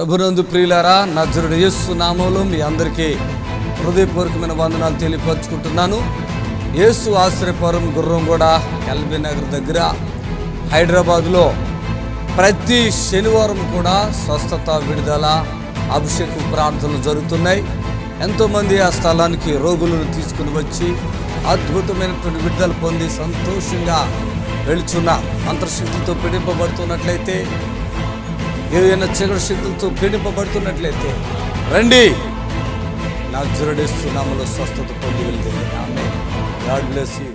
ప్రభునందు ప్రియులారా, నజరుడు యేసు నామములో మీ అందరికీ హృదయపూర్వకమైన వందనాలు తెలియపరుచుకుంటున్నాను. యేసు ఆశ్రయపురం గుర్రంగూడ ఎల్బీ నగర్ దగ్గర హైదరాబాద్లో ప్రతి శనివారం కూడా స్వస్థత, విడుదల, అభిషేకం ప్రార్థనలు జరుగుతున్నాయి. ఎంతోమంది ఆ స్థలానికి రోగులను తీసుకుని వచ్చి అద్భుతమైనటువంటి విడుదల పొంది సంతోషంగా వెళుచున్న అంతర్శక్తులతో పీడింపబడుతున్నట్లయితే, ఏదైనా చీకటి శక్తులతో పీడింపబడుతున్నట్లయితే రండి, నజరేయుడు యేసు నామములో స్వస్థత పొంది వెళ్తే. ఆమేన్. God bless you.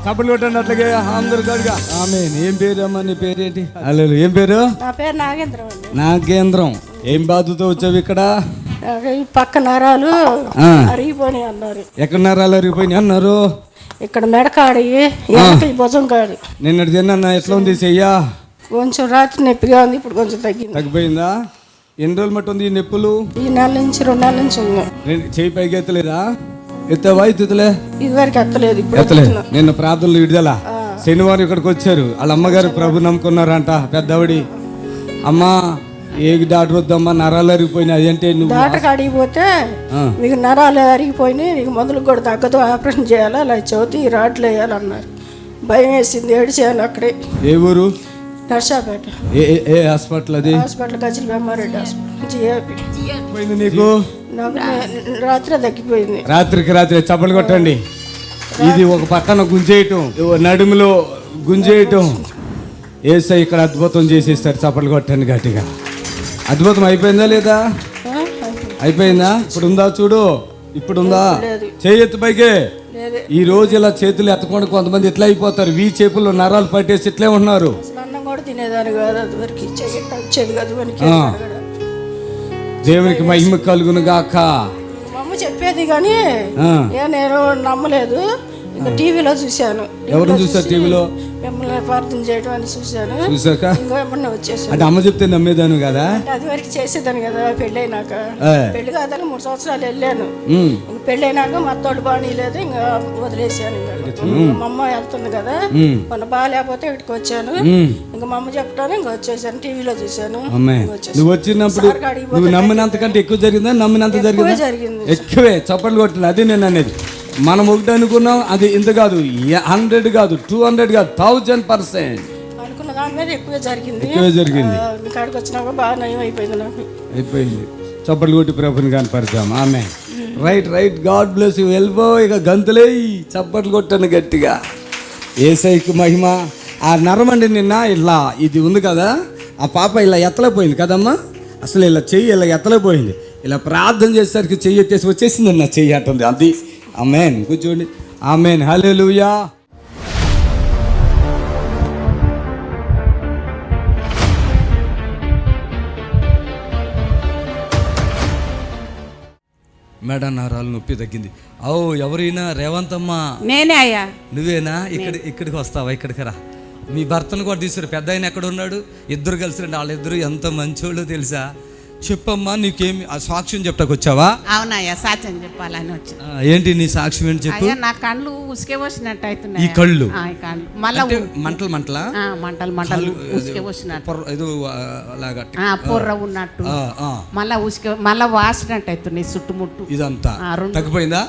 కబుర్లు కొట్టండి అట్లాగే అందరు కాదుగా. ఆమేన్. ఏం పేరు అమ్మా? నీ పేరేంటి? అల్లెలు. ఏం పేరు? నా పేరు నాగేంద్రం అండి. నాగేంద్రం. ఏం బాధతో వచ్చావు ఇక్కడ? ఈ పక్క నరాలు అరిగిపోయినాయి అన్నారు. ఎక్కడ నరాలు అరిగిపోయినాయి అన్నారు? ఇక్కడ మెడకాడి, భుజం కాడి. నిన్నటి తిన్నా ఎట్లా ఉంది చెయ్యా? కొంచెం రాత్రి నొప్పిగా ఉంది, ఇప్పుడు కొంచెం తగ్గిపోయిందా? ఎన్ని రోజులు మట్టి ఉంది ఈ నొప్పులు? ఈ నెల నుంచి 2 నెలల నుంచి ఉన్నాయి. చెయ్యి పైకి ఎత్తలేదా? ఎత్తావా? ఎత్తుతలే? ఇదివరకు ఎత్తలేదు, ఇప్పుడు ఎత్తలేదు. నిన్న ప్రార్థనలు విడుదల శనివారం ఇక్కడికి వచ్చారు. వాళ్ళ అమ్మగారు ప్రభు నమ్ముకున్నారంట. పెద్దవిడి అమ్మా, ఏ డాక్టర్ వద్దమ్మా, నరాలు అరిగిపోయినాయి. అదేంటే నువ్వు డాక్టర్ కాడికి పోతే మీకు నరాలు అరిగిపోయినాయి, నీకు మందులు కూడా తగ్గదు, ఆపరేషన్ చేయాలా, అలా చవితి రాట్లు వేయాలన్నారు. భయం వేసింది, ఏడిచేయాలి. అక్కడే. ఏ ఊరు? నర్సాపేట. ఏ హాస్పిటల్? అది హాస్పిటల్ గజల్ బెమ్మారెడ్డి హాస్పిటల్, జిఏపి. నీకు నాకు రాత్రి తగ్గిపోయింది. రాత్రికి రాత్రి చప్పలు కొట్టండి. ఇది ఒక పక్కన గుంజేయటం, నడుములో గుంజేయటం. ఏసై ఇక్కడ అద్భుతం చేసేస్తారు. చప్పలు కొట్టండి గట్టిగా. అద్భుతం అయిపోయిందా లేదా? అయిపోయిందా? ఇప్పుడు ఉందా? చూడు, ఇప్పుడు ఉందా? చేయెత్తు పైకి. ఈ రోజు ఇలా చేతులు ఎత్తకుండా కొంతమంది ఇట్లా అయిపోతారు. వీ చేపుల్లో నరాలు పట్టేసి ఇట్లే ఉన్నారు. అన్నం కూడా తినేదాన్ని కాదు, అది వరకు వచ్చేది కాదు. దేవునికి మహిమ కలుగును గాక. మా అమ్మ చెప్పేది కానీ నేను నమ్మలేదు. ఇంకా టీవీలో చూశాను. ఎవరు చూసారు టీవీలో? మిమ్మల్ని ప్రార్థన చేయడం అని చూశాను. చూసాక ఇంకా ఎప్పుడన్నా వచ్చేసాను. అంటే అమ్మ చెప్తే నమ్మేదాను కదా. అది వరకు చేసేదాన్ని కదా. పెళ్ళి అయినాక, పెళ్లి కాదని 3 సంవత్సరాలు వెళ్ళాను. ఇంక పెళ్ళి అయినాక మా తోడు బాగానే లేదు, ఇంకా వదిలేసాను. మా అమ్మ వెళ్తుంది కదా, మొన్న బాగాలేకపోతే ఇక్కడికి వచ్చాను. ఇంకా మా అమ్మ చెప్పడానికి ఇంకా వచ్చేసాను. టీవీలో చూశాను. నువ్వు వచ్చినప్పుడు నువ్వు నమ్మినంతకంటే ఎక్కువ జరిగిందా? నమ్మినంత జరిగింది. ఎక్కువే. చప్పట్లు కొట్టింది. అది నేను అనేది. మనం ఒకటి అనుకున్నాం, అది ఇంత కాదు, 100 కాదు, 200 కాదు, 1000% అనుకున్న దాని మీద ఎక్కువే జరిగింది. ఇక్కడికి వచ్చినాక బాగా నయం అయిపోయింది. నాకు అయిపోయింది. చప్పట్లు కొట్టి ప్రభుని కనపడతాం. ఆమె రైట్. God bless you. వెళ్ళిపో ఇక. గంతులే చప్పట్లు కొట్టాను గట్టిగా. యేసయ్యకు మహిమ. ఆ నరమండి నిన్న ఇలా ఇది ఉంది కదా, ఆ పాప ఇలా ఎత్తలేపోయింది కదమ్మా. అసలు ఇలా చెయ్యి ఇలా ఎత్తలేపోయింది. ఇలా ప్రార్థన చేసేసరికి చెయ్యి ఎత్తేసి వచ్చేసింది. నా చెయ్యి అట్టుంది. అది ఆమేన్. కూర్చోండి. ఆమేన్. హల్లెలూయా. మేడ నరాలు నొప్పి తగ్గింది. ఎవరైనా? రేవంతమ్మా. నేనే అయ్యా. నువ్వేనా? ఇక్కడికి వస్తావా? ఇక్కడికి రా. మీ భర్తను కూడా తీసుకురా. పెద్ద ఆయన ఎక్కడ ఉన్నాడు? ఇద్దరు కలిసి రండి. వాళ్ళిద్దరు ఎంత మంచోళ్ళు తెలుసా? చెప్పమ్మా, నీకేమి సాక్ష్యం చెప్తాకు వచ్చావా? అవునయ్యా, సాక్ష్యం చెప్పాలని వచ్చా. ఏంటి నీ సాక్ష్యం? ఏంటి చెప్పు. నా కళ్ళు ఉసుకే పోసినట్టు అవుతున్నాయి. ఈ కళ్ళు మళ్ళీ మంటలు ఉసుకే పోసినట్టు, పొర్ర ఉన్నట్టు, మళ్ళా వాసినట్టు అవుతున్నాయి చుట్టుముట్టు. ఇదంతా తగ్గిపోయిందా?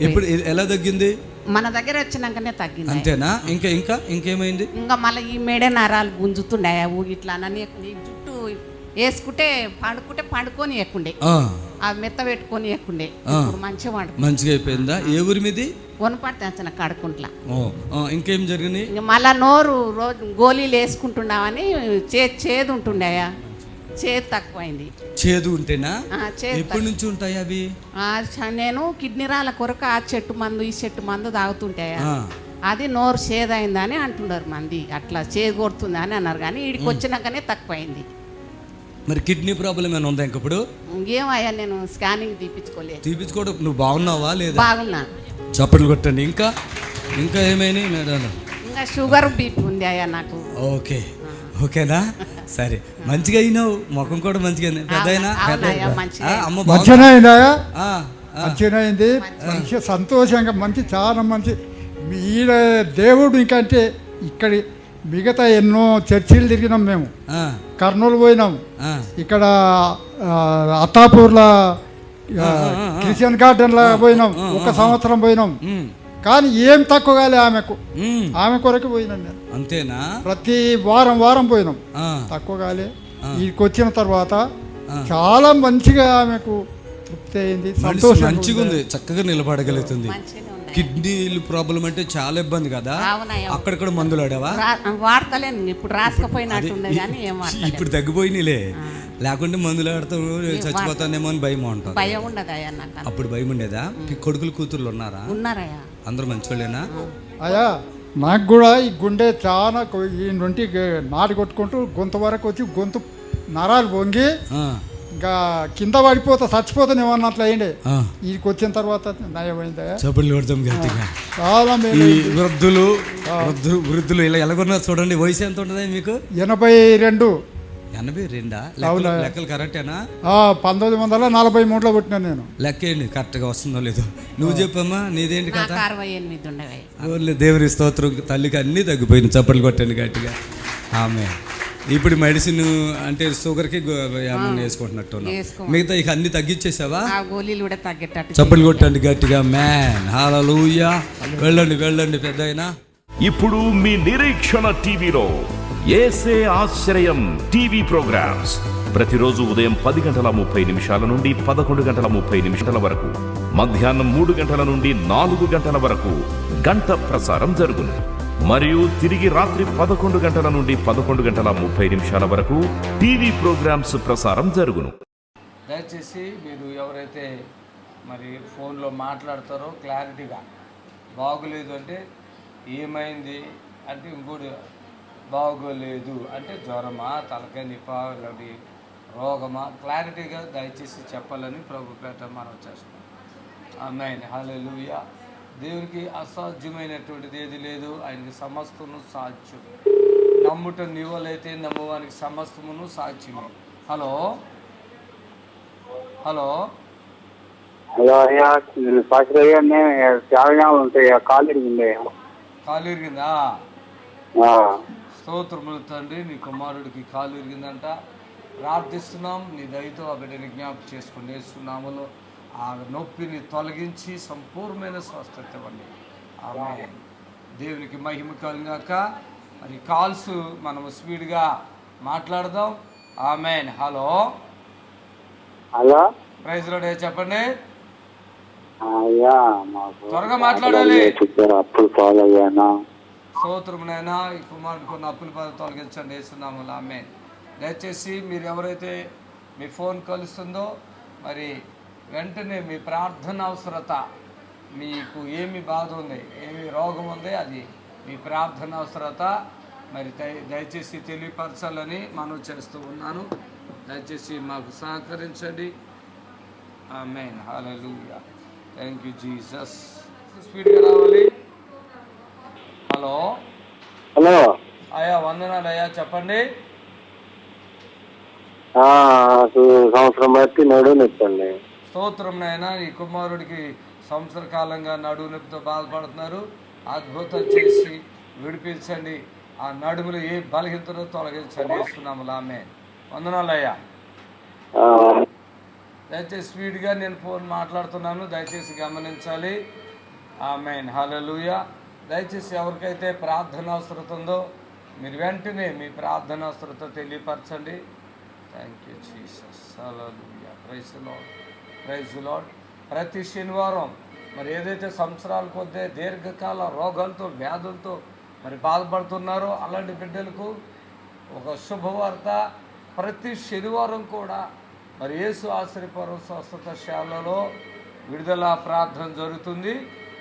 ఎప్పుడు ఎలా తగ్గింది? మన దగ్గర వచ్చినాకనే తగ్గింది. అంతేనా? ఇంకేమైంది? ఇంకా మళ్ళీ ఈ మేడే నరాలు గుంజుతుండే ఇట్లా జుట్టు వేసుకుంటే పండుకొని ఎక్కుండే, అది మెత్త పెట్టుకొని ఎక్కుండే. మంచిగా అయిపోయిందా? ఏ ఊరి మీది? వనపడితే కడుకుంట్లా. ఇంకేం జరిగింది? మళ్ళా నోరు రోజు గోళీలు వేసుకుంటున్నామని చేదు ఉంటుండయా. చేదు తక్కువైంది. చేదు ఉంటేనా? ఎప్పటి నుంచి ఉంటాయి అవి? నేను కిడ్నీ రాళ్ళ కొరకు ఆ చెట్టు మందు ఈ చెట్టు మందు తాగుతుంటాయా, అది నోరు చేదైందని అంటున్నారు మంది. అట్లా చేదు కొడుతుంది అని అన్నారు, కానీ వీడికి వచ్చినాకనే తక్కువైంది. మరి కిడ్నీ ప్రాబ్లం ఏమైనా ఉందా ఇంకప్పుడు? ఇంకేమయ్యా, నేను స్కానింగ్ తీపించుకోవడం. నువ్వు బాగున్నావా లేదా? బాగున్నా. చప్పట్లు కొట్టండి. ఇంకా ఏమైనా మేడం? ఇంకా షుగర్ బీపీ ఉంది అయ్యా నాకు. ఓకేనా? సరే, మంచిగా అయినావు. ముఖం కూడా మంచిగా. పెద్ద మంచిగా అయింది, మంచిగా సంతోషంగా మంచి చాలా మంచి. ఈడ దేవుడు ఇంకంటే ఇక్కడ మిగతా ఎన్నో చర్చిలు తిరిగినాం మేము. కర్నూలు పోయినాం, ఇక్కడ అత్తాపూర్లో క్రిస్టియన్ గార్డెన్లో పోయినాం, 1 సంవత్సరం పోయినాం. కానీ ఏం తక్కువ కాలే ఆమె కొరకు పోయినాం నేను. అంతేనా? ప్రతి వారం పోయినాం, తక్కువ కాలే. వీడికి వచ్చిన తర్వాత చాలా మంచిగా ఆమెకు తృప్తి అయింది, సంతోషం, మంచిగా ఉంది, చక్కగా నిలబడగలుగుతుంది. కిడ్నీలు ప్రాబ్లం అంటే చాలా ఇబ్బంది కదా, అక్కడక్కడ మందులు ఆడావా? వాడతలేను ఇప్పుడు, రాసుకపోయినట్టుంది కానీ ఏం ఇప్పుడు తగ్గిపోయినాయిలే, లేకుంటే మందులు ఆడతావు చచ్చిపోతానేమో అని భయం ఉంటుంది. భయం ఉండదు అయ్యా నాకు. అప్పుడు భయం ఉండేదా? కొడుకులు కూతుర్లు ఉన్నారా? ఉన్నారయ్యా. అందరూ మంచోళ్ళేనా? అయ్యా నాకు కూడా ఈ గుండె చాలా ఈ నుండి నాటి కొట్టుకుంటూ గొంతు వరకు వచ్చి గొంతు నరాలు వంగి ఇంకా కింద పడిపోతా చచ్చిపోతాను ఏమన్నా అట్లా అయ్యిండే. వీడికి వచ్చిన తర్వాత నయమైందా? చప్పట్లు కొడతాం గట్టిగా. చాలా వృద్ధులు ఇలా ఎలాగొన్నారు చూడండి. వయసు ఎంత ఉంటుంది మీకు? 82. 82 లెక్కలు కరెక్టేనా? 1943లో పుట్టినాను నేను. లెక్క ఏంటి కరెక్ట్గా వస్తుందో లేదో నువ్వు చెప్పమ్మా, నీదేంటి కథ? 68 ఉండేవి. దేవుని స్తోత్రం, తల్లికి అన్నీ తగ్గిపోయింది. చప్పట్లు కొట్టండి గట్టిగా. ఆమె ఇప్పుడు మెడిసిన్ అంటే షుగర్కి ఏమన్నా వేసుకుంటున్నట్టు, మిగతా ఇక అన్ని తగ్గించేసావా? గోళీలు కూడా తగ్గేటట్టు. చప్పట్లు కొట్టండి గట్టిగా. మ్యాన్ హల్లెలూయా. వెళ్ళండి పెద్దయినా. ఇప్పుడు మీ నిరీక్షణ టీవీలో యేసే ఆశ్రయం టీవీ ప్రోగ్రామ్స్ ప్రతిరోజు ఉదయం 10:30 నుండి 11:30 వరకు, మధ్యాహ్నం 3 గంటల నుండి 4 గంటల వరకు గంట ప్రసారం జరుగును. మరియు తిరిగి రాత్రి 11 గంటల నుండి 11:30 వరకు టీవీ ప్రోగ్రామ్స్ ప్రసారం జరుగును. దయచేసి మీరు ఎవరైతే మరి ఫోన్లో మాట్లాడతారో క్లారిటీగా, బాగోలేదు అంటే ఏమైంది అంటే, ఇంకోటి బాగోలేదు అంటే జ్వరమా, తలకాయ నిపా, ఇలాంటి రోగమా, క్లారిటీగా దయచేసి చెప్పాలని ప్రభుపేట మనం చేస్తున్నాం. ఆమేన్ హల్లెలూయా. దేవునికి అసాధ్యమైనటువంటిది ఏది లేదు, ఆయనకి సమస్తమును సాధ్యం. నమ్ముట నీవలైతే నమ్మవానికి సమస్తమును సాధ్యమే. హలో హలో అయ్యా, కాలు ఇరిగిందా? స్తోత్రములు తండ్రి, నీ కుమారుడికి కాలు ఇరిగిందంట. ప్రార్థిస్తున్నాం, నీ దయతో ఆ బిడ్డని జ్ఞాపకం చేసుకుని వేస్తున్నాములో ఆ నొప్పిని తొలగించి సంపూర్ణమైన స్వస్థత ఇవ్వండి. ఆమేన్. దేవునికి మహిమ కలుగాక. మరి కాల్స్ మనం స్పీడ్గా మాట్లాడదాం. ఆమేన్. హలో ప్రైజ్ లార్డ్ చెప్పండి. త్వరగా మాట్లాడాలి. స్తోత్రమునైనా ఈ కుమారుడికి కొన్ని అప్పుల బాధ తొలగించండి వేస్తున్నాము. ఆమేన్. దయచేసి మీరు ఎవరైతే మీ ఫోన్ కలుస్తుందో మరి వెంటనే మీ ప్రార్థన అవసరత, మీకు ఏమి బాధ ఉంది, ఏమి రోగం ఉంది, అది మీ ప్రార్థన అవసరత మరి దయచేసి తెలియపరచాలని మనం చేస్తూ ఉన్నాను. దయచేసి మాకు సహకరించండి. Amen hallelujah. Thank you Jesus. స్పీడ్గా రావాలి. హలో అయ్యా, వందనాలు అయ్యా, చెప్పండి. సంవత్సరం బట్టి నడువు నొప్పండి. స్తోత్రం నాయన. ఈ కుమారుడికి సంవత్సర కాలంగా నడువు నొప్పితో బాధపడుతున్నారు. అద్భుతం చేసి విడిపించండి. ఆ నడుములు ఏ బలహీనతను తొలగించండి వేస్తున్నాము. ఆమేన్. వందనాలు అయ్యా. దయచేసి స్పీడ్గా నేను ఫోన్ మాట్లాడుతున్నాను, దయచేసి గమనించాలి. ఆమేన్ హల్లెలూయా. దయచేసి ఎవరికైతే ప్రార్థన అవసరం ఉందో మీరు వెంటనే మీ ప్రార్థన అవసరత తెలియపరచండి. Thank you Jesus. Hallelujah. Praise Lord, praise Lord. ప్రతి శనివారం మరి ఏదైతే సంవత్సరాల కొద్ది దీర్ఘకాల రోగాలతో వ్యాధులతో మరి బాధపడుతున్నారో అలాంటి బిడ్డలకు ఒక శుభవార్త. ప్రతి శనివారం కూడా మరి యేసు ఆశ్రయపురం స్వస్థత శాలలో విడుదల ప్రార్థన జరుగుతుంది.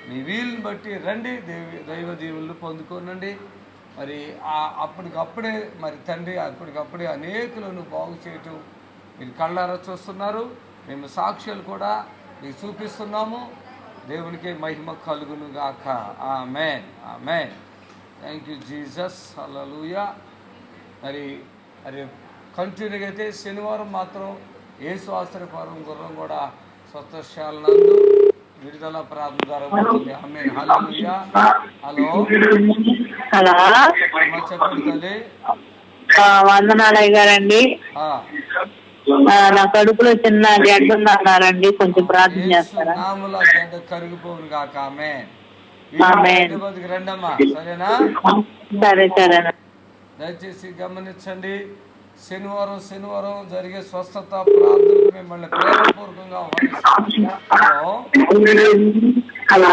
మీ వీలుని బట్టి రండి, దైవ దీవులను పొందుకోనండి. మరి అప్పటికప్పుడే మరి తండ్రి అప్పటికప్పుడే అనేకులను బాగు చేయటం మీరు కళ్ళారా చూస్తున్నారు. మేము సాక్ష్యాలు కూడా మీకు చూపిస్తున్నాము. దేవునికి మహిమ కలుగును గాక. Amen amen. Thank you Jesus. Hallelujah. మరి కంటిన్యూగా అయితే శనివారం మాత్రం యేసు ఆశ్రయపురం గుర్రం కూడా స్వస్థశాల నందు విడుదల ప్రార్థన జరగబోతుంది. ఆమేన్. హల్లెలూయా. హలో హలో అమ్మ చెప్పండి తల్లి. వందనాలయ్య గారండి. ఆ, నా కడుపులో చిన్న గడ్డ ఉందన్నారండి, కొంచెం ప్రార్థన చేస్తారా? నాముల గడ్డ కరిగిపోవును గాక. ఆమేన్. ఆమేన్. బతికి రండమ్మా, సరేనా? సరే సరే. దయచేసి గమనించండి, శనివారం జరిగే స్వస్థత ప్రార్థనకు మిమ్మల్ని ప్రేమపూర్వకంగా ఆహ్వానిస్తున్నాను. హలో హలో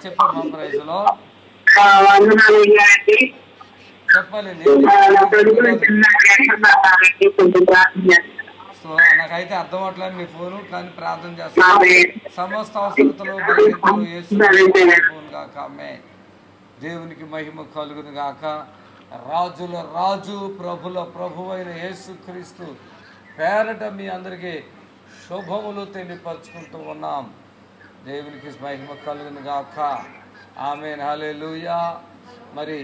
చెప్పమ్మా. ప్రైజ్లో వందనాలయ్య గారండి. చెప్పాలి. నా కడుపులో చిన్న గడ్డ ఉందన్నారండి, కొంచెం ప్రార్థన చేస్తారా? సో నాకైతే అర్థం అవట్లేదు మీ ఫోను, కానీ ప్రార్థన చేస్తాను. సమస్త అవసరతలు బలహీనతలు యేసు గాక. ఆమేన్. దేవునికి మహిమ కలుగును గాక. రాజుల రాజు ప్రభుల ప్రభు అయిన యేసుక్రీస్తు పేరట మీ అందరికీ శుభములు తెలియపరచుకుంటూ ఉన్నాం. దేవునికి మహిమ కలుగును గాక. ఆమేన్. హల్లెలూయా. మరి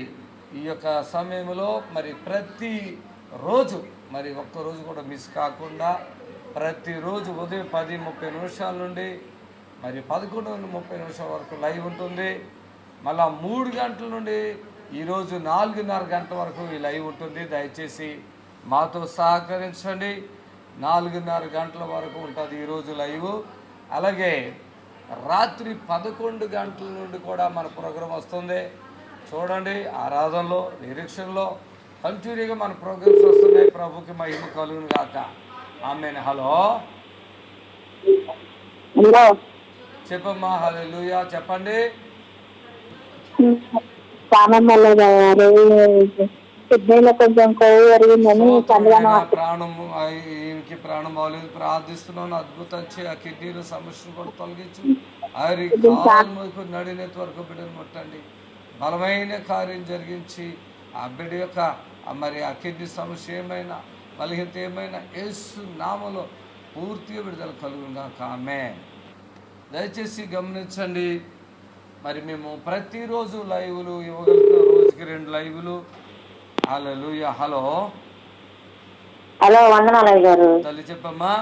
ఈ యొక్క సమయంలో మరి ప్రతి రోజు మరి ఒక్కరోజు కూడా మిస్ కాకుండా ప్రతిరోజు ఉదయం 10:30 నుండి మరి 11:30 వరకు లైవ్ ఉంటుంది. మళ్ళా 3 గంటల నుండి ఈరోజు 4:30 గంటల వరకు ఈ లైవ్ ఉంటుంది. దయచేసి మాతో సహకరించండి. 4:30 గంటల వరకు ఉంటుంది ఈరోజు లైవ్. అలాగే రాత్రి 11 గంటల నుండి కూడా మన ప్రోగ్రాం వస్తుంది. చూడండి, ఆరాధనలో నిరీక్షణలో కంటిన్యూగా మన ప్రోగ్రామ్స్ వస్తున్నాయి. ప్రభుకి మహిమ కలుగును గాక. ఆమేన్. హలో హలో చెప్పమ్మా. హల్లెలూయా. చెప్పండి. సామాన్య గారు కిడ్నీలో కొంచెం కొవ్వు పెరిగిందని ప్రాణము ఈయనకి ప్రాణం బాగలేదు. ప్రార్థిస్తున్నాను, అద్భుతం ఆ కిడ్నీల సమస్యను కూడా తొలగించు. ఆరికి నడినేత వరకు బిడ్డను ముట్టండి. బలమైన కార్యం జరిగించి ఆ బిడ్డ యొక్క మరి ఆ కిడ్నీ సమస్య ఏమైనా బలహీనత ఏమైనా యేసు నామములో పూర్తిగా విడుదల కలుగును గాక. ఆమేన్. దయచేసి గమనించండి, మరి మేము ప్రతిరోజు లైవ్లు ఇవ్వగలుగుతాం. రోజుకి 2 లైవ్లు. హల్లెలూయా. హలో హలో వందనాలయ్య గారు. తల్లి చెప్పమ్మా.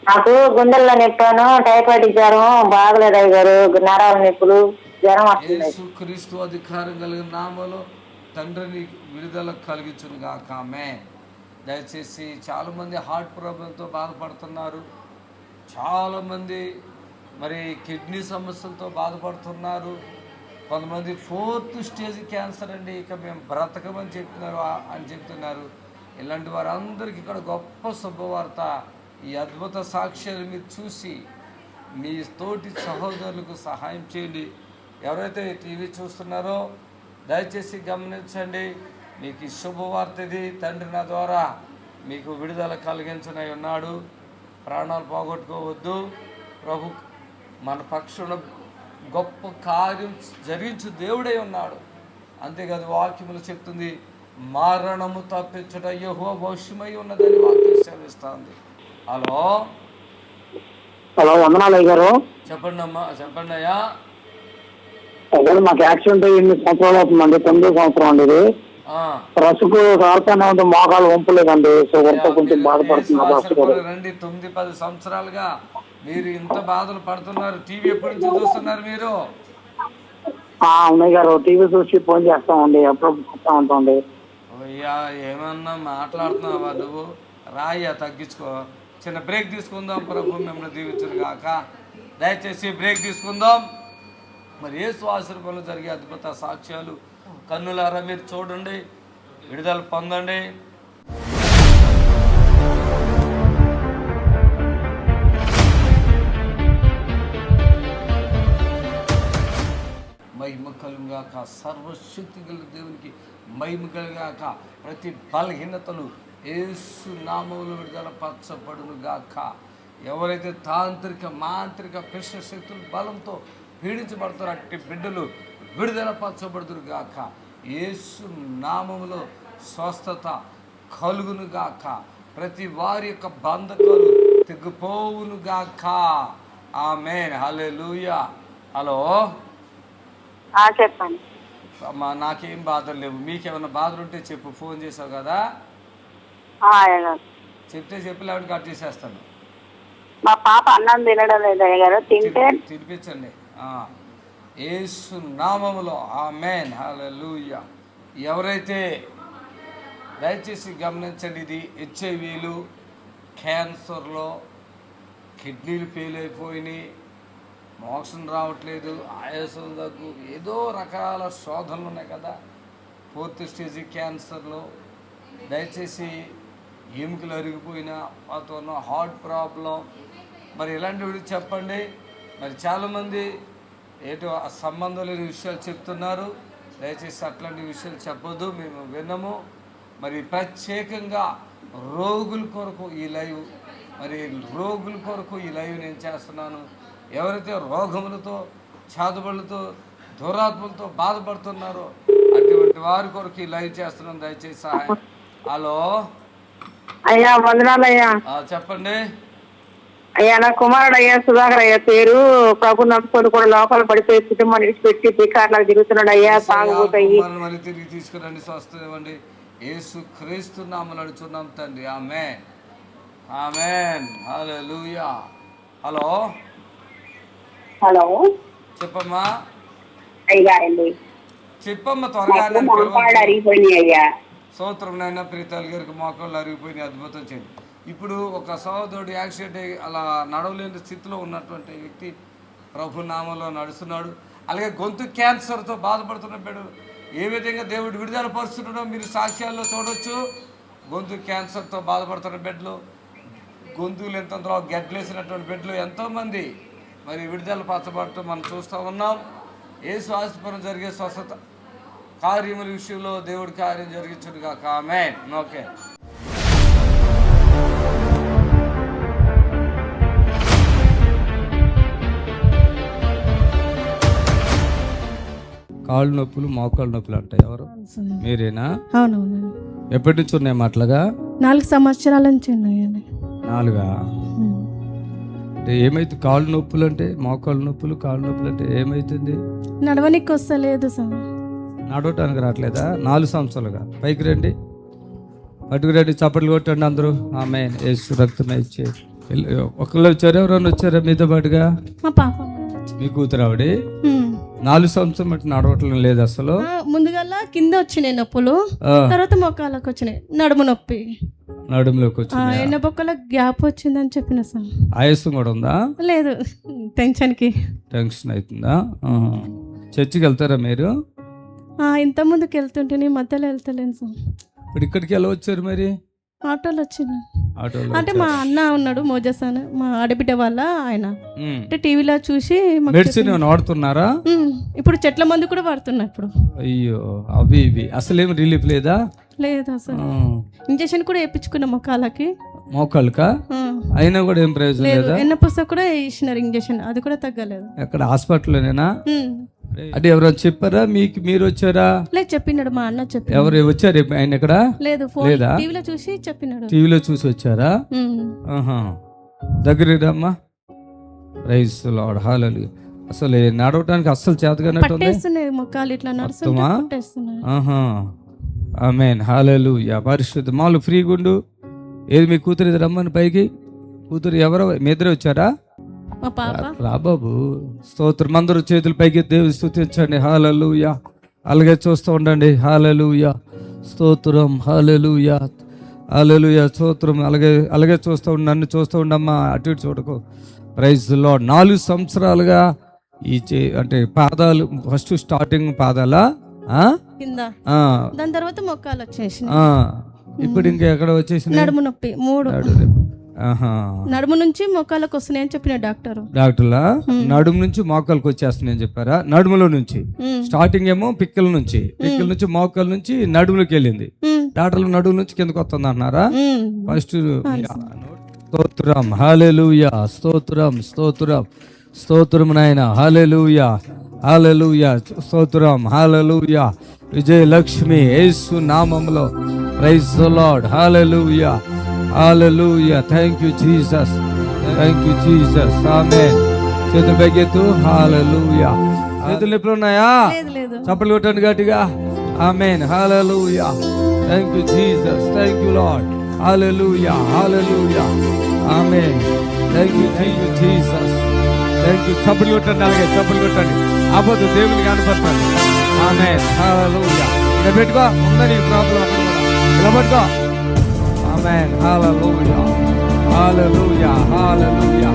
నాకు గుండెల్లో నొప్పాను, టైఫాయిడ్ జ్వరం బాగలేదయ్య గారు, నరాల నొప్పులు, జ్వరం వస్తుంది. యేసుక్రీస్తు అధికారం కలిగిన నామములో తండ్రిని విడుదల కలిగించును గాక. ఆమేన్. దయచేసి చాలామంది హార్ట్ ప్రాబ్లంతో బాధపడుతున్నారు. చాలామంది మరి కిడ్నీ సమస్యలతో బాధపడుతున్నారు. కొంతమంది 4th స్టేజ్ క్యాన్సర్ అండి, ఇక మేము బ్రతకమని చెప్తున్నారు. ఇలాంటి వారందరికీ ఇక్కడ గొప్ప శుభవార్త. ఈ అద్భుత సాక్ష్యాలు మీరు చూసి మీ తోటి సహోదరులకు సహాయం చేయండి. ఎవరైతే టీవీ చూస్తున్నారో దయచేసి గమనించండి. మీకు ఈ శుభవార్త ఇది. తండ్రి నా ద్వారా మీకు విడుదల కలిగించనై ఉన్నాడు. ప్రాణాలు పోగొట్టుకోవద్దు. ప్రభు మన పక్షుల గొప్ప కార్యం జరిగించు దేవుడై ఉన్నాడు. అంతేకాదు వాక్యములు చెప్తుంది, మరణము తప్పించుట యెహోవా వశమై ఉన్నదని వాక్యం సెలవిస్తుంది. హలో హలో వందనాలయ్య గారు. చెప్పండి అమ్మా. చెప్పండి అయ్యా. మాకు యాక్సిడెంట్ 8 సంవత్సరాలు అవుతుందండి. 9వ సంవత్సరం అండి ఇది. రసుకు కార్ఖానా ఉంటే మోకాలు వంపలేదండి. సో కొంచెం బాధపడుతున్నారు. రండి. 9-10 సంవత్సరాలుగా మీరు ఇంత బాధలు పడుతున్నారు. టీవీ ఎప్పటి నుంచి చూస్తున్నారు మీరు? అన్నయ్య గారు టీవీ చూసి ఫోన్ చేస్తామండి, అప్పుడు చెప్తా ఉంటాండి. అయ్యా ఏమన్నా మాట్లాడుతున్నావా నువ్వు? రాయ్యా తగ్గించుకో. చిన్న బ్రేక్ తీసుకుందాం. ప్రభు మిమ్మల్ని దీవించును గాక. దయచేసి బ్రేక్ తీసుకుందాం. మరి యేసు ఆశీర్వాదంలో జరిగే అద్భుత సాక్ష్యాలు కన్నులారా మీరు చూడండి, విడుదల పొందండి. మహిమ కలుగాక. సర్వశక్తి గల దేవునికి మహిమ కలుగాక. ప్రతి బలహీనతలు యేసు నామములో విడుదల పరచబడును గాక. ఎవరైతే తాంత్రిక మాంత్రిక పిశ శక్తుల బలంతో పీడించబడతారో అట్టి బిడ్డలు విడుదల పరచబడుదురు గాక. యేసు నామములో స్వస్థత కలుగును గాక. ప్రతి వారి యొక్క బంధకాలు తెగిపోవును గాక. ఆమేన్. హల్లెలూయా. హలో చెప్పండి. అమ్మా, నాకేం బాధలు లేవు. మీకేమైనా బాధలు ఉంటే చెప్పు. ఫోన్ చేసావు కదా, చెప్తే చెప్పి లేకపోతే కట్ చేసేస్తాను. మా పాప అన్నం తినడం లేదు అయ్యగారు. తింటే తినిపించండి. యేసు నామములో ఆమేన్. హల్లెలూయా. ఎవరైతే దయచేసి గమనించండి, ఇది హెచ్ఐవీలు, క్యాన్సర్లో కిడ్నీలు ఫెయిల్ అయిపోయినాయి, మోక్షం రావట్లేదు, ఆయాసం దగ్గు, ఏదో రకాల శోధనలు ఉన్నాయి కదా. 4th స్టేజ్ క్యాన్సర్లో దయచేసి ఎముకలు అరిగిపోయిన వాతావరణం, హార్ట్ ప్రాబ్లం, మరి ఇలాంటివి చెప్పండి. మరి చాలామంది ఏటో సంబంధం లేని విషయాలు చెప్తున్నారు. దయచేసి అట్లాంటి విషయాలు చెప్పొద్దు, మేము విన్నాము. మరి ప్రత్యేకంగా రోగుల కొరకు ఈ లైవ్, మరి రోగుల కొరకు ఈ లైవ్ నేను చేస్తున్నాను. ఎవరైతే రోగములతో, చేతబడులతో, దురాత్మలతో బాధపడుతున్నారో అటువంటి వారి కొరకు ఈ లైవ్ చేస్తున్నాను. దయచేసి సహాయం. హలో అయ్యా, వందనాలయ్యా. చెప్పండి అయ్యా. నా కుమారుడు అయ్యా, సుధాకర్ అయ్యా పేరు. ప్రభు నమ్ముకొని కూడా లోపల పడిపోయి కుటుంబాన్ని విడిచిపెట్టి పికార్లకు తిరుగుతున్నాడు అయ్యా. తాగుబోతాయి. మళ్ళీ తిరిగి తీసుకురండి, స్వస్థత ఇవ్వండి. యేసు క్రీస్తు నామములో అడుగుచున్నాం తండ్రి. ఆమేన్, ఆమేన్, హల్లెలూయా. హలో హలో, చెప్పమ్మా. అయ్యారండి. చెప్పమ్మా త్వరగా. అరిగిపోయినాయి అయ్యా. స్తోత్రం నాయన. ప్రీతాల్ గారికి మోకాళ్ళు అరిగిపోయినాయి, అద్భుతం చేయండి. ఇప్పుడు ఒక సహోదరుడు యాక్సిడెంట్ అయ్యి అలా నడవలేని స్థితిలో ఉన్నటువంటి వ్యక్తి ప్రభు నామంలో నడుస్తున్నాడు. అలాగే గొంతు క్యాన్సర్తో బాధపడుతున్న బిడ్డ ఏ విధంగా దేవుడు విడుదల పరుస్తున్నాడో మీరు సాక్ష్యాల్లో చూడవచ్చు. గొంతు క్యాన్సర్తో బాధపడుతున్న బిడ్డలు, గొంతులు ఎంతో గడ్డలేసినటువంటి బిడ్డలు ఎంతోమంది మరి విడుదల పరచబడటం మనం చూస్తూ ఉన్నాం. యేసు ఆశీర్వాదం జరిగే స్వస్థత కార్యముల విషయంలో దేవుడి కార్యం జరిగించుడుగా. ఆమేన్. ఓకే. కాళ్ళు నొప్పులు, మోకాళ్ళు నొప్పులు అంటాయి. ఎవరు? మీరేనా? అవునవును. ఎప్పటి నుంచి ఉన్నాయి అట్లాగా? 4 సంవత్సరాల నుంచి ఉన్నాయండి. 4 అంటే ఏమైతుంది? కాళ్ళు నొప్పులు అంటే, మోకాళ్ళు నొప్పులు, కాళ్ళు నొప్పులు అంటే ఏమైతుంది? నడవనికి వస్తలేదు సార్. నడవటానికి రావట్లేదా? 4 సంవత్సరాలుగా. పైకి రండి, పట్టుకురండి, చప్పట్లు కొట్టండి అందరూ. ఆమేన్. యేసు రక్తమే ఇచ్చే. ఒకళ్ళు వచ్చారా? ఎవరైనా వచ్చారా మీతో పాటుగా? మా పాప. మీ కూతురు ఆవిడ 4 సంవత్సరం బట్టి నడవటం లేదు అసలు. ముందుగా కింద వచ్చినాయి నొప్పులు, తర్వాత మొక్కలకు వచ్చినాయి. నడుము నొప్పి, నడుములోకి వచ్చింది. ఎన్న బొక్కల గ్యాప్ వచ్చిందని చెప్పిన సార్. ఆయాసం కూడా ఉందా? లేదు, టెన్షన్ అవుతుందా? చర్చికి వెళ్తారా మీరు? ఇంత ముందుకు వెళ్తుంటే మధ్యలో వెళ్తలేను సార్. ఇప్పుడు ఇక్కడికి ఎలా వచ్చారు మరి? ఆటోలో వచ్చిన. ఆటోలో అంటే మా అన్న ఉన్నాడు మోజస్ అని, మా ఆడబిడ్డ వల్ల ఆయన అంటే టీవీలో చూసి మెడిసిన్ వాడుతున్నారా? ఇప్పుడు చెట్ల మందు కూడా వాడుతున్నా ఇప్పుడు. అయ్యో, అవి ఇవి అసలేం రిలీఫ్ లేదా? లేదు అసలు. ఇంజక్షన్ కూడా వేయించుకున్నా మొక్కలకి, మోకాళ్ళకా? అయినా కూడా ఏం ప్రయోజనం లేదా? ఎన్న పుస్తకం కూడా వేసినారు ఇంజక్షన్, అది కూడా తగ్గలేదు. ఎక్కడ? హాస్పిటల్లోనేనా? అంటే ఎవరైనా చెప్పారా మీకు? మీరు వచ్చారా? లేదు, చెప్పినాడు మా అన్న. చెప్పి ఎవరు వచ్చారు ఆయన ఇక్కడ? లేదు, టీవీలో చూసి చెప్పినాడు. టీవీలో చూసి వచ్చారా? దగ్గర రమ్మా. Praise Lord. హల్లెలూయా. అసలు నడవటానికి అస్సలు చేతగానట్టుంది. మొక్కలు ఇట్లా నడుస్తున్నాయి. ఆమేన్. హల్లెలూయా. పరిశుద్ధ మాలు ఫ్రీగా ఉండు. ఏది మీ కూతురు? ఇది రమ్మని పైకి. కూతురు ఎవరో? మీ ఇద్దరే వచ్చారా? రా బాబు. స్తోత్రం. అందరూ చేతుల పైకి దేవుని స్తుతించండి. హల్లెలూయా. అలాగే చూస్తూ ఉండండి. హల్లెలూయా. స్తోత్రం. హల్లెలూయా, హల్లెలూయా. స్తోత్రం. అలాగే చూస్తూ ఉండి, నన్ను చూస్తూ ఉండమ్మా, అటు ఇటు చూడకు. Praise the lord. 4 సంవత్సరాలుగా ఈ అంటే పాదాలు ఫస్ట్ స్టార్టింగ్ పాదాలా కింద, దాని తర్వాత మొక్కలు వచ్చేసి, ఇప్పుడు ఇంకా ఎక్కడ వచ్చేసి నడుము నొప్పి 3. నడుము నుంచి మోకాళ్ళకి వస్తున్నాయని చెప్పిన డాక్టర్లా? నడుము నుంచి మోకాళ్ళకి వచ్చేస్తున్నాయని చెప్పారా? నడుములో నుంచి స్టార్టింగ్ ఏమో పిక్కల నుంచి మోకాళ్ళ నుంచి నడుములోకి వెళ్ళింది. డాక్టర్లు నడుము నుంచి కిందకి వస్తుంది అంటున్నారా? ఫస్ట్ స్తోత్రం. హల్లెలూయా. స్తోత్రం, స్తోత్రం, స్తోత్రం నాయన. హల్లెలూయా, హల్లెలూయా. స్తోత్రం. హల్లెలూయా. విజయలక్ష్మి యేసు నామములో. Praise the Lord. Hallelujah, hallelujah. Thank you Jesus, thank you Jesus. Amen. చేతులు పైకెత్తు. హల్లెలూయా. చేతులు నొప్పులు ఉన్నాయా? చప్పట్లు కొట్టండి గట్టిగా. Amen. Hallelujah. Thank you Jesus, thank you Lord. Hallelujah, hallelujah. Amen. Thank you Jesus. Thank you. చప్పట్లు కొట్టండి, అలాగే చప్పట్లు కొట్టండి. ఆపొద్దు, దేవుని కనపరచండి. ఆమేన్. హల్లెలూయా. ఇక్కడ పెట్టుకో, ఉందా నీకు ప్రాబ్లం అక్కడ కూడా, ఇలా పట్టుకో. ఆమేన్. హల్లెలూయా, హల్లెలూయా, హల్లెలూయా.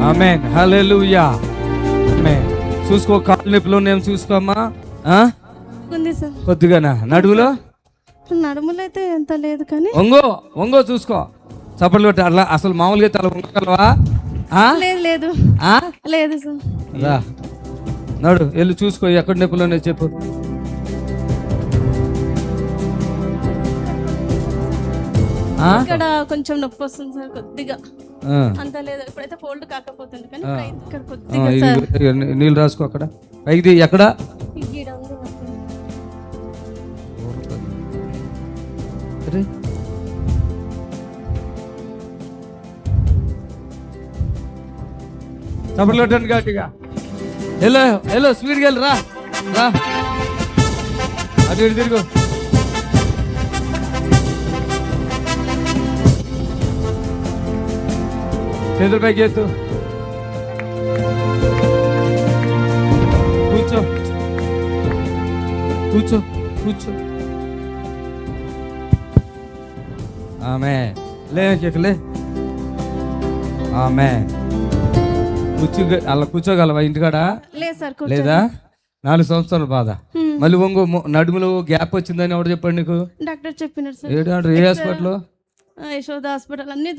ఆమేన్. హల్లెలూయా. ఆమేన్. చూసుకో, కాళ్ళు నొప్పులు ఉన్నాయేమో చూసుకోమ్మా. ఉంది సార్. కొద్దిగానా? నడువులో? నడుములు అయితే ఎంత లేదు కానీ. ఒంగో చూసుకో. చప్పట్లు కొట్టి అట్లా. అసలు మామూలుగా తల వంగగలవా? లేదు లేదు లేదు సార్. రా, నడు, వెళ్ళి చూసుకో ఎక్కడ నొప్పులు ఉన్నాయి చెప్పు. ఇక్కడ కొంచెం నొప్పి వస్తుంది సార్, కొద్దిగా. అంత లేదు, ఇప్పుడైతే ఫోల్డ్ కాకపోతుంది కానీ ఇక్కడ కొద్దిగా సార్. నీళ్ళు రాసుకో అక్కడ పైకి. ఎక్కడ? చప్పట్లు కొట్టండి గట్టిగా. హలో స్పీడ్కి వెళ్ళి రా. అటు ఇటు తిరుగు. చేతుల పైకి ఎత్తు. కూర్చో కూర్చో కూర్చో. ఆమేన్. లే. ఆమేన్. అలా కూర్చోగలవా ఇంటికాడ? లేదా? 4 సంవత్సరాల బాధ. మళ్ళీ నడుములో గ్యాప్ వచ్చిందని ఎవరు చెప్పండి నీకు? డాక్టర్ చెప్పినారు సార్. ఏ హాస్పిటల్? యశోద హాస్పిటల్ అన్ని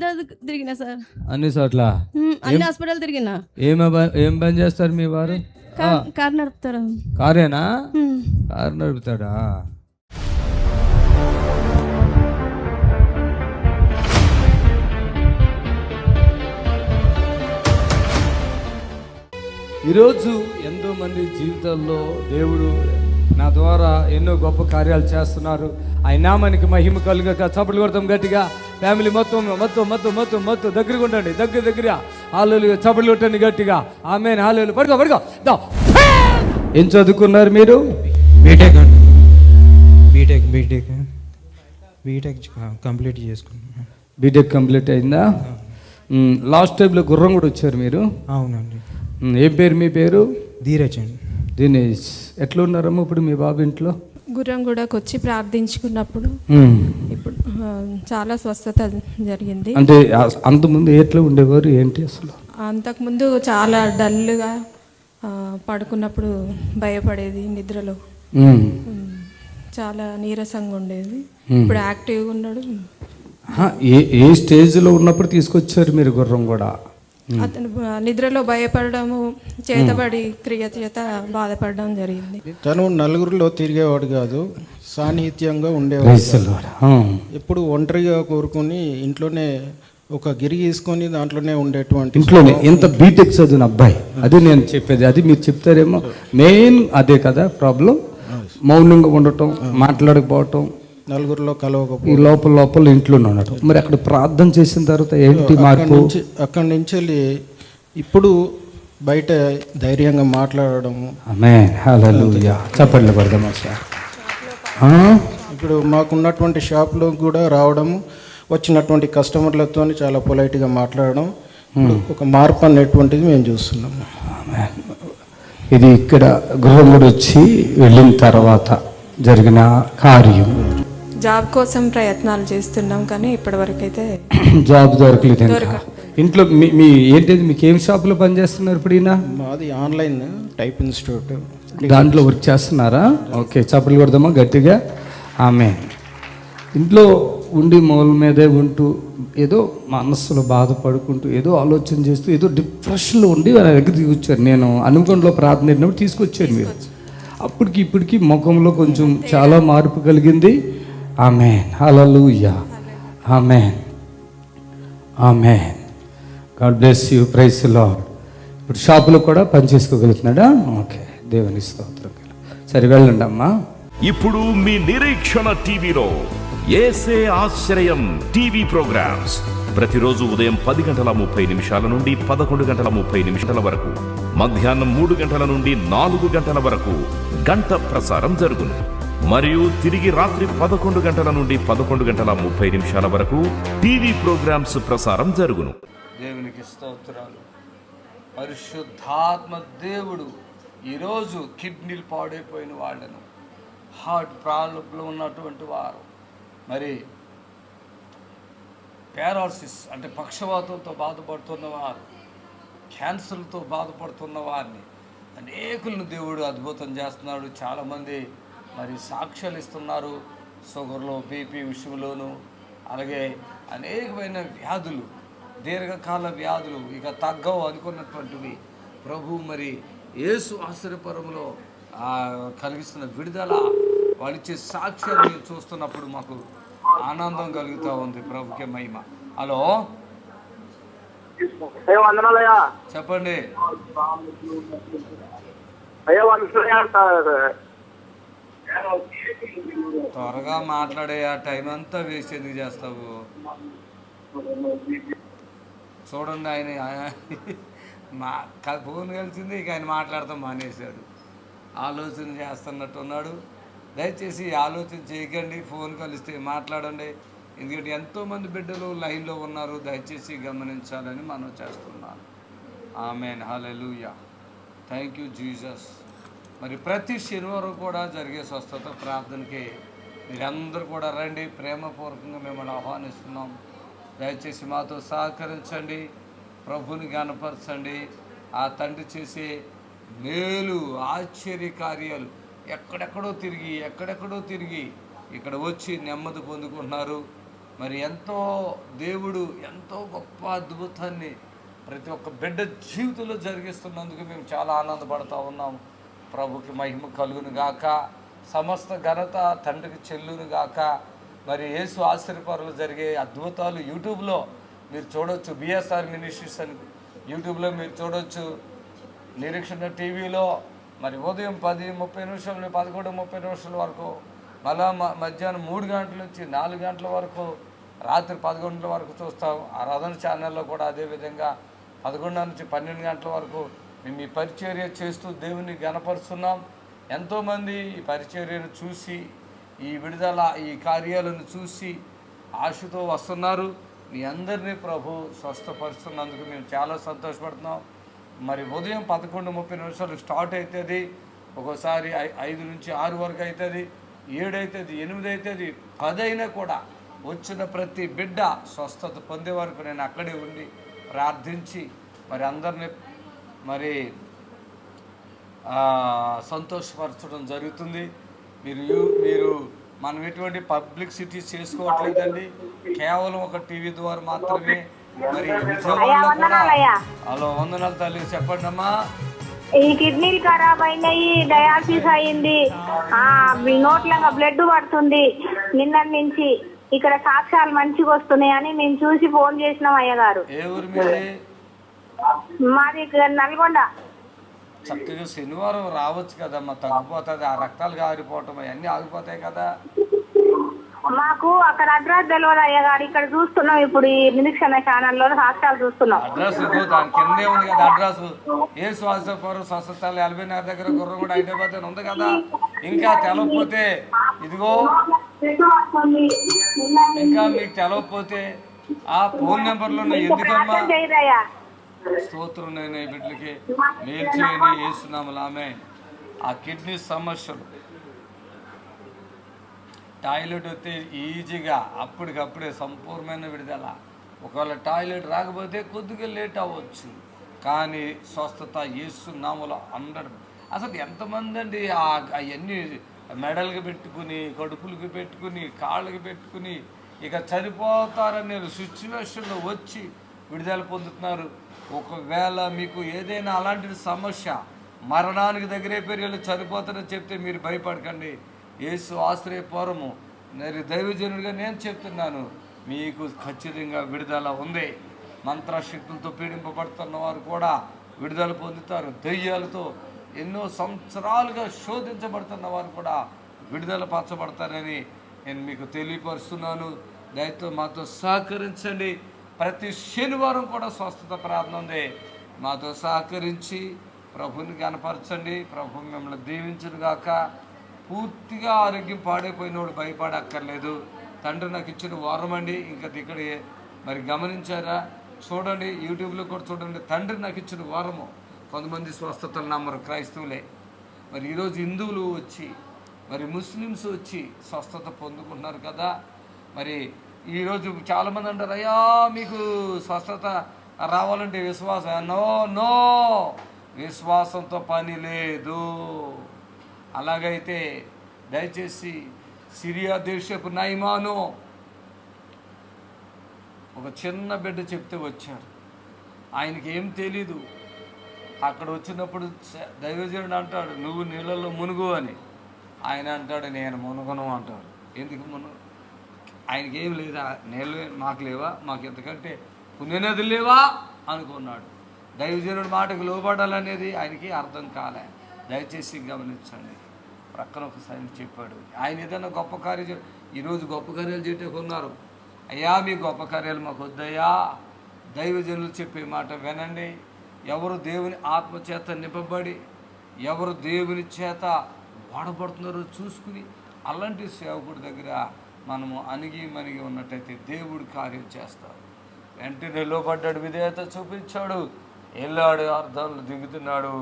తిరిగినా సార్. అన్ని చోట్ల అన్ని హాస్పిటల్ తిరిగినా. ఏం పని చేస్తారు మీ వారు? కారు నడుపుతారు. కారేనా? కారు నడుపుతాడా? ఈరోజు ఎంతో మంది జీవితాల్లో దేవుడు నా ద్వారా ఎన్నో గొప్ప కార్యాలు చేస్తున్నారు. ఆయన నామానికి మహిమ కలుగక. చప్పట్లు కొడతాం గట్టిగా. ఫ్యామిలీ మొత్తం దగ్గరగా ఉండండి. దగ్గర హల్లెలూయా. చప్పట్లు కొట్టండి గట్టిగా. ఆమేన్. హల్లెలూయా. పడుకో. ఏం చదువుకున్నారు మీరు? బీటెక్ కంప్లీట్ చేసుకున్నాను. బీటెక్ కంప్లీట్ అయిందా? లాస్ట్ టైంలో గుర్రం కూడా వచ్చారు మీరు? అవునండి. ఏం పేరు మీ పేరు? ధీరజ్ అండి. దినేష్. ఎట్లా ఉన్నారమ్మా ఇప్పుడు మీ బాబు ఇంట్లో? గుర్రం కూడా వచ్చి ప్రార్థించుకున్నప్పుడు ఇప్పుడు చాలా స్వస్థత జరిగింది. అంటే అంతకుముందు ఎట్లా ఉండేవారు ఏంటి అసలు? అంతకుముందు చాలా డల్గా పడుకున్నప్పుడు భయపడేది, నిద్రలో చాలా నీరసంగా ఉండేది. ఇప్పుడు యాక్టివ్గా ఉన్నాడు. ఏ స్టేజ్లో ఉన్నప్పుడు తీసుకొచ్చారు మీరు గుర్రం కూడా? అతను నిద్రలో భయపడము, చేతబడి క్రియ చేత బాధపడడం జరిగింది. తను నలుగురిలో తిరిగేవాడు కాదు, సాన్నిహిత్యంగా ఉండేవాడు. ఎప్పుడు ఒంటరిగా కోరుకుని ఇంట్లోనే ఒక గిరి తీసుకొని దాంట్లోనే ఉండేటువంటి. ఇంట్లోనే ఎంత బీటెక్ చదివిన అబ్బాయి, అది నేను చెప్పేది. అది మీరు చెప్తారేమో. మెయిన్ అదే కదా ప్రాబ్లం. మౌనంగా ఉండటం, మాట్లాడకపోవటం, నలుగురిలో కలవకపోవడం, ఈ లోపల ఇంట్లోనే ఉండటం. మరి అక్కడ ప్రార్థన చేసిన తర్వాత ఏంటి మార్పు? అక్కడి నుంచి వెళ్ళి ఇప్పుడు బయట ధైర్యంగా మాట్లాడడము. ఆమేన్. హల్లెలూయా. చప్పట్లు కొడదాం సార్. ఇప్పుడు మాకున్నటువంటి షాప్లో కూడా రావడము, వచ్చినటువంటి కస్టమర్లతో చాలా పొలైట్గా మాట్లాడడం, ఒక మార్పు అనేటువంటిది మేము చూస్తున్నాము. ఇది ఇక్కడ గృహం కూడా వచ్చి వెళ్ళిన తర్వాత జరిగిన కార్యం. జాబ్ కోసం ప్రయత్నాలు చేస్తున్నాం కానీ ఇప్పటి వరకు అయితే జాబ్ దొరకలేదు. ఇంట్లో మీ ఏంటిది, మీకు ఏం షాప్లో పనిచేస్తున్నారు ఇప్పుడు? మాది ఆన్లైన్ టైప్ ఇన్స్టిట్యూట్, దాంట్లో వర్క్ చేస్తున్నారా? ఓకే. చప్పట్లు కొడదామా గట్టిగా. ఆమె ఇంట్లో ఉండి మూల మీదే ఉంటూ ఏదో మనస్సులో బాధపడుకుంటూ ఏదో ఆలోచన చేస్తూ ఏదో డిప్రెషన్లో ఉండి నా దగ్గర తీసుకొచ్చారు. నేను హనుమకొండలో ప్రార్థన చేసినప్పుడు తీసుకొచ్చారు మీరు. అప్పటికి ఇప్పటికి ముఖంలో కొంచెం చాలా మార్పు కలిగింది. Amen. Hallelujah. Amen. Amen. God bless you. Praise the Lord. ఇప్పుడు షాపులో కూడా పని చేసుకోగలుగుతున్నాడా? ఓకే. దేవుని స్తోత్రం. సరే వెళ్ళండి అమ్మా. ఇప్పుడు మీ నిరీక్షణ టీవీలో యేసే ఆశ్రయం టీవీ ప్రోగ్రామ్స్ ప్రతిరోజు ఉదయం 10:30 నుండి 11:30 వరకు, మధ్యాహ్నం 3 గంటల నుండి 4 గంటల వరకు గంట ప్రసారం జరుగును. మరియు తిరిగి రాత్రి 11 గంటల నుండి 11:30 వరకు టీవీ ప్రోగ్రామ్స్ ప్రసారం జరుగును. దేవునికి స్తోత్రాలు. పరిశుద్ధాత్మ దేవుడు ఈరోజు కిడ్నీలు పాడైపోయిన వాళ్ళను, హార్ట్ ప్రాబ్లంలో ఉన్నటువంటి వారు, మరి పారాలసిస్ అంటే పక్షవాతంతో బాధపడుతున్న వారు, క్యాన్సర్తో బాధపడుతున్న వారిని అనేకులను దేవుడు అద్భుతం చేస్తున్నాడు. చాలామంది మరి సాక్ష్యాలు ఇస్తున్నారు, షుగర్లో, బీపీ విషయంలోనూ, అలాగే అనేకమైన వ్యాధులు, దీర్ఘకాల వ్యాధులు ఇక తగ్గవు అనుకున్నటువంటివి ప్రభు మరి యేసు ఆశ్చర్యపురంలో కలిగిస్తున్న విడుదల, వాళ్ళు ఇచ్చే సాక్ష్యాన్ని చూస్తున్నప్పుడు మాకు ఆనందం కలుగుతూ ఉంది. ప్రభుకే మహిమ. హలో చెప్పండి. త్వరగా మాట్లాడే, ఆ టైం అంతా వేస్ట్ ఎందుకు చేస్తావు? చూడండి, ఆయన ఫోన్ కలిసింది, ఇక ఆయన మాట్లాడతాం మానేశాడు. ఆలోచన చేస్తున్నట్టున్నాడు. దయచేసి ఆలోచన చేయకండి, ఫోన్ కలిస్తే మాట్లాడండి. ఎందుకంటే ఎంతోమంది బిడ్డలు లైన్లో ఉన్నారు, దయచేసి గమనించాలని మనం చేస్తున్నాను. ఆమేన్, హల్లెలూయా, థ్యాంక్ యూ జీసస్. మరి ప్రతి శనివారం కూడా జరిగే స్వస్థత ప్రార్థనకి మీరందరూ కూడా రండి, ప్రేమపూర్వకంగా మిమ్మల్ని ఆహ్వానిస్తున్నాం. దయచేసి మాతో సహకరించండి, ప్రభుని గణపరచండి. ఆ తండ్రి చేసే మేలు ఆశ్చర్య కార్యాలు ఎక్కడెక్కడో తిరిగి ఇక్కడ వచ్చి నెమ్మది పొందుకుంటున్నారు. మరి ఎంతో దేవుడు ఎంతో గొప్ప అద్భుతాన్ని ప్రతి ఒక్క బిడ్డ జీవితంలో జరిగిస్తున్నందుకు మేము చాలా ఆనందపడుతూ ఉన్నాం. ప్రభుకి మహిమ కలుగును గాక, సమస్త ఘనత తండ్రికి చెల్లును గాక. మరి యేసు ఆశ్చర్యపరులు జరిగే అద్భుతాలు యూట్యూబ్లో మీరు చూడవచ్చు. బిఎస్ఆర్ మినిస్ట్రీస్ అని యూట్యూబ్లో మీరు చూడవచ్చు. నిరీక్షణ టీవీలో మరి ఉదయం 10:30 నుండి 11:30 వరకు, మళ్ళా మధ్యాహ్నం 3 గంటల నుంచి 4 గంటల వరకు, రాత్రి 10 గంటల వరకు చూస్తాం. ఆరాధన ఛానల్లో కూడా అదేవిధంగా 11 నుంచి 12 గంటల వరకు మేము ఈ పరిచర్య చేస్తూ దేవుని గణపరుస్తున్నాం. ఎంతోమంది ఈ పరిచర్యను చూసి, ఈ విడుదల, ఈ కార్యాలను చూసి ఆశతో వస్తున్నారు. మీ అందరినీ ప్రభు స్వస్థపరుస్తున్నందుకు మేము చాలా సంతోషపడుతున్నాం. మరి ఉదయం 11:30 స్టార్ట్ అవుతుంది. ఒక్కోసారి 5 నుంచి 6 వరకు అవుతుంది, 7 అవుతుంది, 8 అవుతుంది, 10 అయినా కూడా వచ్చిన ప్రతి బిడ్డ స్వస్థత పొందే వరకు నేను అక్కడే ఉండి ప్రార్థించి మరి అందరినీ మరి సంతోషపరచడం జరుగుతుంది. మీరు మనం ఎటువంటి పబ్లిసిటీ చేసుకోవట్లేదండి, కేవలం ఒక టీవీ ద్వారా మాత్రమే. మరి విజయవాడలో కూడా హలో, వందనాలు తల్లి, చెప్పండి అమ్మా. ఈ కిడ్నీలు ఖరాబ్ అయినాయి, డయాలసిస్ అయింది, నోట్ల బ్లడ్ పడుతుంది. నిన్న నుంచి ఇక్కడ సాక్ష్యాలు మంచిగా వస్తున్నాయని మేము చూసి ఫోన్ చేసినాం అయ్యగారు. ఏ ఊరు మీది? మాది నల్గొండ. చక్కగా శనివారం రావచ్చు కదమ్మా, తగ్గిపోతుంది. ఆ రక్తాలు కారిపోవటం అవన్నీ ఆగిపోతాయి కదా. మాకు అక్కడ అడ్రస్ తెలియదు అయ్యగారు, ఇక్కడ చూస్తున్నాం. ఇప్పుడు ఈ నిరీక్షణ ఛానల్లో సాక్ష్యాలు చూస్తున్నాం. అడ్రస్ దాని కిందే ఉంది కదా అడ్రస్. ఏ శ్వాసపురం స్వస్థస్థాలు 40 దగ్గర గుర్రంగూడ హైదరాబాద్ అని ఉంది కదా. ఇంకా తెలవకపోతే ఇదిగో, ఇంకా మీకు తెలవకపోతే ఆ ఫోన్ నెంబర్లో ఎందుకమ్మా స్తోత్రం. నేను ఈ బిడ్డలకి మేలు చేయండి వేస్తున్నాము. ఆమె ఆ కిడ్నీ సమస్యలు, టాయిలెట్ వస్తే ఈజీగా అప్పటికప్పుడే సంపూర్ణమైన విడుదల. ఒకవేళ టాయిలెట్ రాకపోతే కొద్దిగా లేట్ అవ్వచ్చు, కానీ స్వస్థత యేసునామములో 100. అసలు ఎంతమంది అండి అవన్నీ మెడలకు పెట్టుకుని, కడుపులకు పెట్టుకుని, కాళ్ళకి పెట్టుకుని ఇక చనిపోతారనే సిచ్యువేషన్లో వచ్చి విడుదల పొందుతున్నారు. ఒకవేళ మీకు ఏదైనా అలాంటి సమస్య, మరణానికి దగ్గరే పెరిగి చనిపోతారని చెప్తే మీరు భయపడకండి. యేసు ఆశ్రయపురము నేను దైవజనుడిగా నేను చెప్తున్నాను, మీకు ఖచ్చితంగా విడుదల ఉంది. మంత్రశక్తులతో పీడింపబడుతున్న వారు కూడా విడుదల పొందుతారు. దెయ్యాలతో ఎన్నో సంవత్సరాలుగా శోధించబడుతున్న వారు కూడా విడుదల పరచబడతారని నేను మీకు తెలియపరుస్తున్నాను. దయతో మాతో సహకరించండి. ప్రతి శనివారం కూడా స్వస్థత ప్రార్థన ఉంది. మాతో సహకరించి ప్రభుని కనపరచండి. ప్రభు మిమ్మల్ని దీవించును గాక. పూర్తిగా ఆరోగ్యం పాడైపోయినోడు భయపడక్కర్లేదు. తండ్రి నాకు ఇచ్చిన వారం అండి. ఇంకా ఇక్కడ మరి గమనించారా? చూడండి, యూట్యూబ్లో కూడా చూడండి. తండ్రి నాకు ఇచ్చిన వారము. కొంతమంది స్వస్థతలు నమ్మరు, క్రైస్తవులే. మరి ఈరోజు హిందువులు వచ్చి, మరి ముస్లిమ్స్ వచ్చి స్వస్థత పొందుకుంటున్నారు కదా. మరి ఈరోజు చాలామంది అంటారు, అయ్యా మీకు స్వస్థత రావాలంటే విశ్వాసం. నో నో, విశ్వాసంతో పని లేదు. అలాగైతే దయచేసి సిరియా దేశపు నయమాను ఒక చిన్న బిడ్డ చెప్తే వచ్చారు. ఆయనకి ఏం తెలీదు. అక్కడ వచ్చినప్పుడు దైవజనుడు అంటాడు, నువ్వు నీళ్ళల్లో మునుగు అని. ఆయన అంటాడు, నేను మునుగను అంటాడు. ఎందుకు మునుగు? ఆయనకి ఏం లేదా? నీళ్ళు మాకు లేవా? మాకు ఎంతకంటే పుణ్యనదులు లేవా అనుకున్నాడు. దైవజనుడి మాటకు లోబడాలనేది ఆయనకి అర్థం కాలే. దయచేసి గమనించండి. ప్రక్కన ఒకసారి చెప్పాడు, ఆయన ఏదైనా గొప్ప కార్యం ఈరోజు గొప్ప కార్యాలు చేయటకు ఉన్నారు. అయ్యా మీ గొప్ప కార్యాలు మాకు వద్దయ్యా. దైవజనులు చెప్పే మాట వినండి. ఎవరు దేవుని ఆత్మ చేత నింపబడి ఎవరు దేవుని చేత వాడబడుతున్నారో చూసుకుని అలాంటి సేవకుడి దగ్గర మనము అణిగి మణిగి ఉన్నట్టయితే దేవుడు కార్యం చేస్తాడు. వెంటనే లోపడ్డాడు, విధేయత చూపించాడు, వెళ్ళాడు, అర్థాలు దిగుతున్నాడు,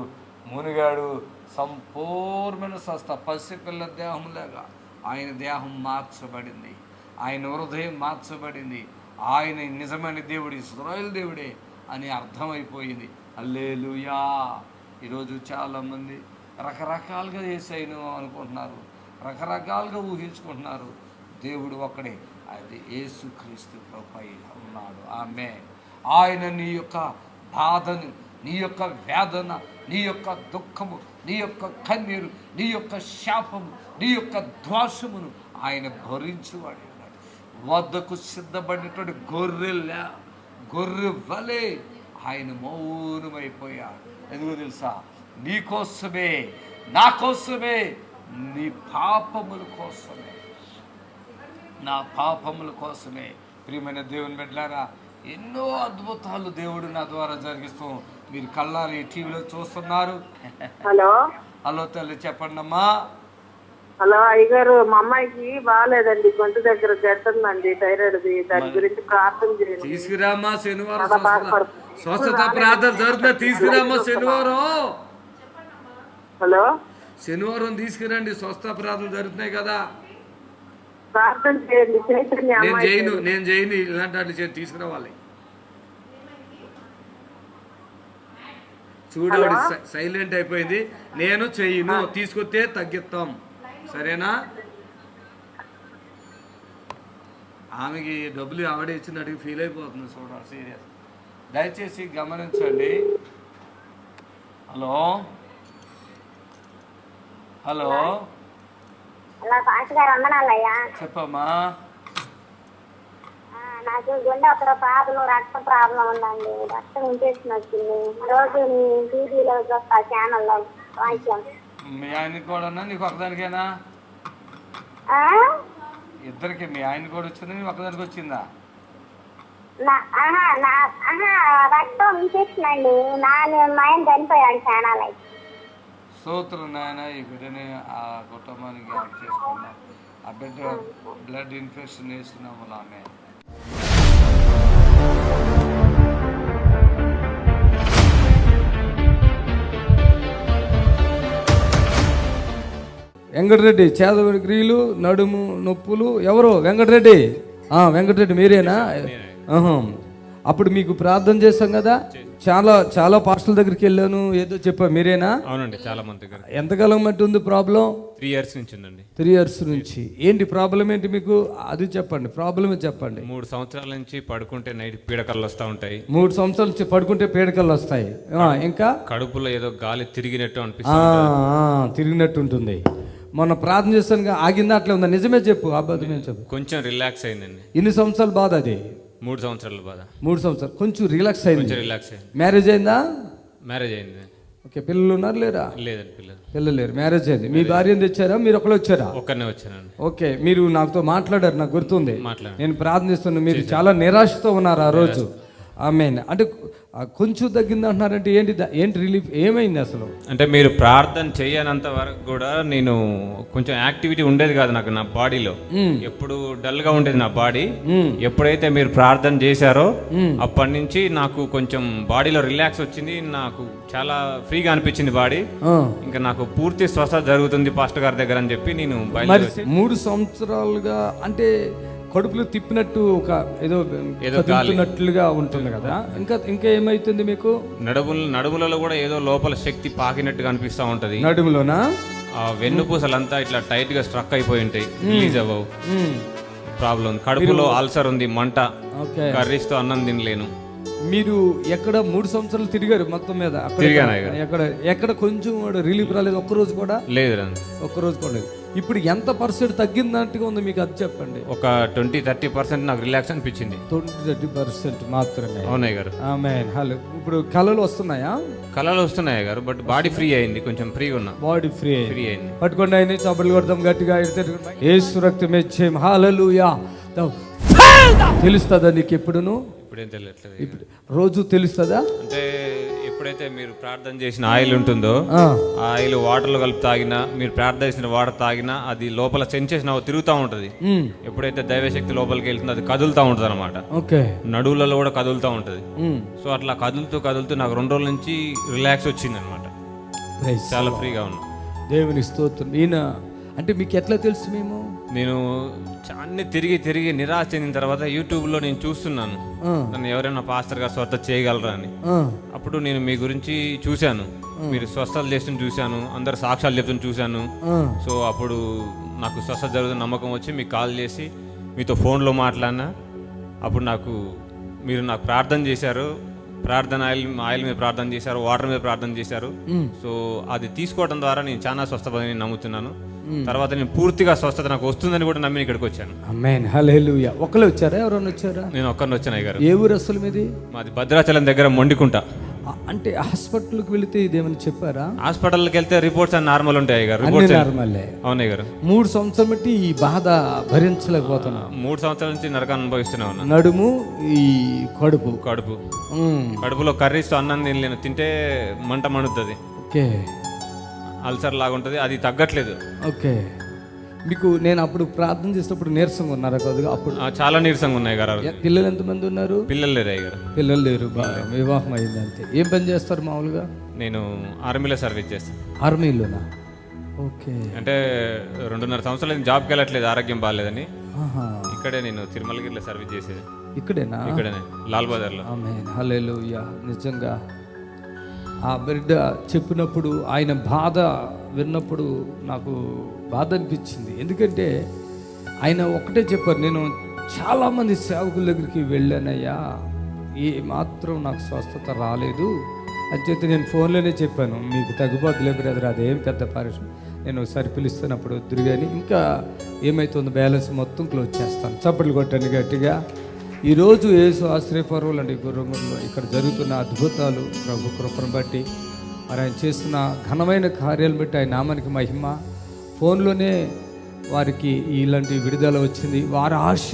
మునిగాడు. సంపూర్ణమైన స్వస్థ. పసిపిల్ల దేహంలాగా ఆయన దేహం మార్చబడింది, ఆయన హృదయం మార్చబడింది. ఆయన నిజమైన దేవుడు, ఇశ్రాయేలు దేవుడే అని అర్థమైపోయింది. హల్లెలూయా. ఈరోజు చాలామంది రకరకాలుగా యేసయ్యను అనుకుంటున్నారు, రకరకాలుగా ఊహించుకుంటున్నారు. దేవుడు ఒక్కడే, అది యేసుక్రీస్తు ప్రభువై ఉన్నాడు. ఆమేన్. ఆయన నీ యొక్క బాధను, నీ యొక్క వేదన, నీ యొక్క దుఃఖము, నీ యొక్క కన్నీరు, నీ యొక్క శాపము, నీ యొక్క దోషమును ఆయన భరించువాడు. వద్దకు సిద్ధపడినటువంటి గొర్రె వలె ఆయన మౌనమైపోయాడు. ఎందుకో తెలుసా? నీ కోసమే, నా కోసమే, నీ పాపముల కోసమే, నా పాపముల కోసమే. ప్రియమైన దేవుని బిడ్డలారా, ఎన్నో అద్భుతాలు దేవుడు నా ద్వారా జరిగిస్తూ మీరు కళ్ళాలి టీవీలో చూస్తున్నారు. హలో హలో తల్లి, చెప్పండి అమ్మా. హలో అయ్యగారు, మా అమ్మాయికి బాగాలేదండి, గొంతు దగ్గర గట్టుందండి, థైరాయిడ్ది. దాని గురించి ప్రార్థన చేయండి. తీసుకురామ్మా, శనివారం స్వస్థత ప్రార్థన జరుగుతుందా? తీసుకురామ్మా శనివారం. హలో, శనివారం తీసుకురండి, స్వస్థ ప్రార్థన జరుగుతున్నాయి కదా. ప్రార్థన చేయండి. నేను చేయను ఇలాంటి వాటిని తీసుకురావాలి. చూడాలి, సైలెంట్ అయిపోయింది. నేను చెయ్యను, తీసుకొస్తే తగ్గిస్తాం, సరేనా? ఆమెకి డబ్బులు ఆవిడ ఇచ్చినట్టుగా ఫీల్ అయిపోతుంది. చూడాలి, సీరియస్. దయచేసి గమనించండి. హలో హలో, చెప్పమ్మా. నాకు గుండె అక్కడ ప్రాబ్లం, రక్త ప్రాబ్లం ఉందండి. రక్తం ఇన్ఫెక్షన్ వచ్చింది. రోజు టీవీలో చూస్తా, ఛానల్లో వాయిద్యం. మీ ఆయనకి కూడా నీకు ఒకదానికేనా? ఇద్దరికి. మీ ఆయన కూడా వచ్చిందా, నీకు ఒకదానికి వచ్చిందా? రక్తం ఇన్ఫెక్షన్ అండి. మా ఆయన చనిపోయాడు ఛానల్. స్తోత్రం నాయన. ఈ బిడ్డని ఆ కుటుంబానికి యాడ్ చేసుకున్నాం. ఆ బిడ్డ బ్లడ్ ఇన్ఫెక్షన్ వేస్తున్నాము. ఆమె వెంకటరెడ్డి, చేదవుడి క్రియలు, నడుము నొప్పులు. ఎవరు? వెంకటరెడ్డి. వెంకటరెడ్డి మీరేనా? అప్పుడు మీకు ప్రార్థన చేస్తాం కదా, చాలా పాస్టర్ల దగ్గరికి వెళ్ళాను ఏదో చెప్పా, మీరేనా? అవునండి, చాలా మంది దగ్గర. ఎంతకాలం మట్టి ఉంది ప్రాబ్లం? 3 years నుంచి ఉందండి. 3 years నుంచి. ఏంటి ప్రాబ్లం ఏంటి మీకు? అది చెప్పండి, ప్రాబ్లమే చెప్పండి. 3 సంవత్సరాల నుంచి పడుకుంటే నైట్ పీడకలు వస్తూ ఉంటాయి. 3 సంవత్సరాల నుంచి పడుకుంటే పీడకలు వస్తాయి. ఇంకా కడుపులో ఏదో గాలి తిరిగినట్టు అనిపిస్తుంది. తిరిగినట్టు ఉంటుంది. మొన్న ప్రార్థన చేస్తాను, ఆగిందా? అట్లా ఉందా? నిజమే చెప్పు, అబద్ధమే చెప్పు. కొంచెం రిలాక్స్ అయిందండి. ఎన్ని సంవత్సరాల బాధ అది? 3 సంవత్సరాల బాధ. 3 సంవత్సరాలు. కొంచెం రిలాక్స్ అయింది. మ్యారేజ్ అయిందా? మ్యారేజ్ అయింది. ఓకే. పిల్లలు ఉన్నారు లేరా? లేదండి, పిల్లలు లేరు. మ్యారేజ్ అయింది. మీ భార్యను తెచ్చారా? మీరు ఒకళ్ళు వచ్చారా? ఒక్కనే వచ్చానండి. ఓకే. మీరు నాతో మాట్లాడారు, నాకు గుర్తుంది. నేను ప్రార్థిస్తున్నాను. మీరు చాలా నిరాశతో ఉన్నారు ఆ రోజు. ఆమేన్. అంటే కొంచెం తగ్గింది అంటున్నారంటే ఏంటి రిలీఫ్ ఏమైంది అసలు? అంటే మీరు ప్రార్థన చేయనంత వరకు కూడా నేను కొంచెం యాక్టివిటీ ఉండేది కాదు నాకు నా బాడీలో, ఎప్పుడు డల్ గా ఉండేది నా బాడీ. ఎప్పుడైతే మీరు ప్రార్థన చేశారో అప్పటి నుంచి నాకు కొంచెం బాడీలో రిలాక్స్ వచ్చింది, నాకు చాలా ఫ్రీగా అనిపించింది బాడీ. ఇంకా నాకు పూర్తి స్వస్థత జరుగుతుంది పాస్టర్ గారి దగ్గర అని చెప్పి నేను మరి 3 సంవత్సరాలుగా అంటే కడుపులో తిప్పినట్టు ఒక ఏదో తిప్పినట్లుగా ఉంటుంది కదా, ఇంకా ఏమైతుంది మీకు? నడుములలో కూడా ఏదో లోపల శక్తి పాకినట్టుగా అనిపిస్తూ ఉంటది. నడుములోనా? ఆ వెన్నుపూసలంతా ఇట్లా టైట్ గా స్ట్రక్ అయిపోయి ఉంటాయి, రిలీజ్ అవ్వవు. ప్రాబ్లం కడుపులో అల్సర్ ఉంది, మంట, కర్రీస్తో అన్నం తినలేను. మీరు ఎక్కడ 3 సంవత్సరాలు తిరిగారు మొత్తం మీద? ఎక్కడ కొంచెం రిలీఫ్ రాలేదు? ఒక్కరోజు కూడా లేదు. ఒక్కరోజు కూడా లేదు. ఇప్పుడు ఎంత పర్సెంట్ తగ్గిందంటగా ఉంది మీకు, అది చెప్పండి. ఒక 20-30% నాకు రిలాక్స్ అనిపించింది. 20-30% మాత్రమే? అవునయ్య గారు. ఆమేన్. హలో. ఇప్పుడు కళలు వస్తున్నాయా? కళలు వస్తున్నాయి గారు, బట్ బాడీ ఫ్రీ అయింది, కొంచెం ఫ్రీగా ఉన్నా. బాడీ ఫ్రీ అయింది. పట్టుకోండి ఆయన, చప్పట్లు కొడదాం గట్టిగా. యేసు రక్తమే జయం. హల్లెలూయా. తెలుస్తుందా నీకు ఎప్పుడును? ఇప్పుడేం తెలియట్లేదు. ఇప్పుడు రోజు తెలుస్తుందా? అంటే ఎప్పుడైతే మీరు ప్రార్థన చేసిన ఆయిల్ ఉంటుందో, ఆ ఆయిల్ వాటర్లో కలిపి తాగినా, మీరు ప్రార్థన చేసిన వాటర్ తాగినా, అది లోపల సెన్సేషన్ తిరుగుతూ ఉంటది. ఎప్పుడైతే దైవశక్తి లోపలికి వెళ్తుందో అది కదులుతూ ఉంటది అనమాట. నడువులలో కూడా కదులుతూ ఉంటది. సో అట్లా కదులుతూ నాకు 2 రోజుల నుంచి రిలాక్స్ వచ్చింది అనమాట. చాలా ఫ్రీగా ఉన్నా. దేవుని స్తోత్రం. ఈయన అంటే మీకు ఎట్లా తెలుసు? నేను అన్ని తిరిగి నిరాశ చెందిన తర్వాత యూట్యూబ్లో నేను చూస్తున్నాను, నన్ను ఎవరైనా పాస్టర్ గారు స్వస్థత చేయగలరా అని. అప్పుడు నేను మీ గురించి చూశాను, మీరు స్వస్థతలు చేస్తున్న చూశాను, అందరు సాక్ష్యాలు చెప్తున్న చూశాను. సో అప్పుడు నాకు స్వస్థత జరుగుతున్న నమ్మకం వచ్చి మీకు కాల్ చేసి మీతో ఫోన్లో మాట్లాడినా. అప్పుడు మీరు నాకు ప్రార్థన చేశారు, ప్రార్థన ఆయిల్ మీద ప్రార్థన చేశారు, వాటర్ మీద ప్రార్థన చేశారు. సో అది తీసుకోవడం ద్వారా నేను చాలా స్వస్థపడని నమ్ముతున్నాను. తర్వాత నేను పూర్తిగా స్వస్థత నాకు వస్తుందని కూడా నమ్మి ఇక్కడికి వచ్చాను. ఆమేన్. హల్లెలూయా. ఒక్కలే వచ్చారా? ఎవరైనా వచ్చారా? నేను ఒక్కరిని వచ్చాను అయ్య గారు. ఏ ఊరు అసలు మీది? మాది భద్రాచలం దగ్గర మొండికుంట. అంటే హాస్పిటల్కి వెళితే ఇదేమని చెప్పారా? హాస్పిటల్కి వెళ్తే రిపోర్ట్స్ అన్ని నార్మల్ ఉంటాయి అయ్య గారు. అవునయ్య గారు. 3 సంవత్సరాల బట్టి ఈ బాధ భరించలేకపోతున్నా. 3 సంవత్సరాల నుంచి నరకాన్ని అనుభవిస్తున్నా ఉన్నా. నడుము, ఈ కడుపులో కర్రీస్తో అన్నం తినలేను, తింటే మంట మండుతుంది, అల్సర్ లాగా ఉంటుంది, అది తగ్గట్లేదు. ఓకే. మీకు నేను అప్పుడు ప్రార్థన చేసినప్పుడు నీరసంగా ఉన్నారా కొద్దిగా? అప్పుడు చాలా నీరసంగా ఉన్నాయి గారు. పిల్లలు ఎంతమంది ఉన్నారు? పిల్లలు లేరు అయ్య గారు. పిల్లలు లేరు. వివాహం అయింది అంతే. ఏం పని చేస్తారు మామూలుగా? నేను ఆర్మీలో సర్వీస్ చేస్తాను. ఆర్మీలోనా? ఓకే. అంటే 2.5 సంవత్సరాలు జాబ్కి వెళ్ళట్లేదు, ఆరోగ్యం బాగాలేదని. ఇక్కడే నేను తిరుమలగిరిలో సర్వీస్ చేసేది. ఇక్కడేనా? ఇక్కడనే, లాల్ బజార్లో. ఆమేన్. హల్లెలూయా. నిజంగా ఆ బిడ్డ చెప్పినప్పుడు, ఆయన బాధ విన్నప్పుడు నాకు బాధ అనిపించింది. ఎందుకంటే ఆయన ఒక్కటే చెప్పారు, నేను చాలామంది సేవకుల దగ్గరికి వెళ్ళానయ్యా, ఏ మాత్రం నాకు స్వస్థత రాలేదు అని చెప్పి నేను ఫోన్లోనే చెప్పాను, మీకు తగ్గిపోతులే బ్రదర్, అదేం పెద్ద పరిశ్రమ, నేను ఒకసారి పిలుస్తున్నప్పుడు వద్దురు కానీ ఇంకా ఏమవుతుందో బ్యాలెన్స్ మొత్తం క్లోజ్ చేస్తాను. చప్పట్లు కొట్టండి గట్టిగా. ఈరోజు యేసు ఆశ్రయపర్వాలు అండి గుర్రంగుల్లో ఇక్కడ జరుగుతున్న అద్భుతాలు ప్రభు కృపను బట్టి, మరి ఆయన చేస్తున్న ఘనమైన కార్యాలను బట్టి ఆయన నామానికి మహిమ. ఫోన్లోనే వారికి ఇలాంటి విడుదల వచ్చింది. వారి ఆశ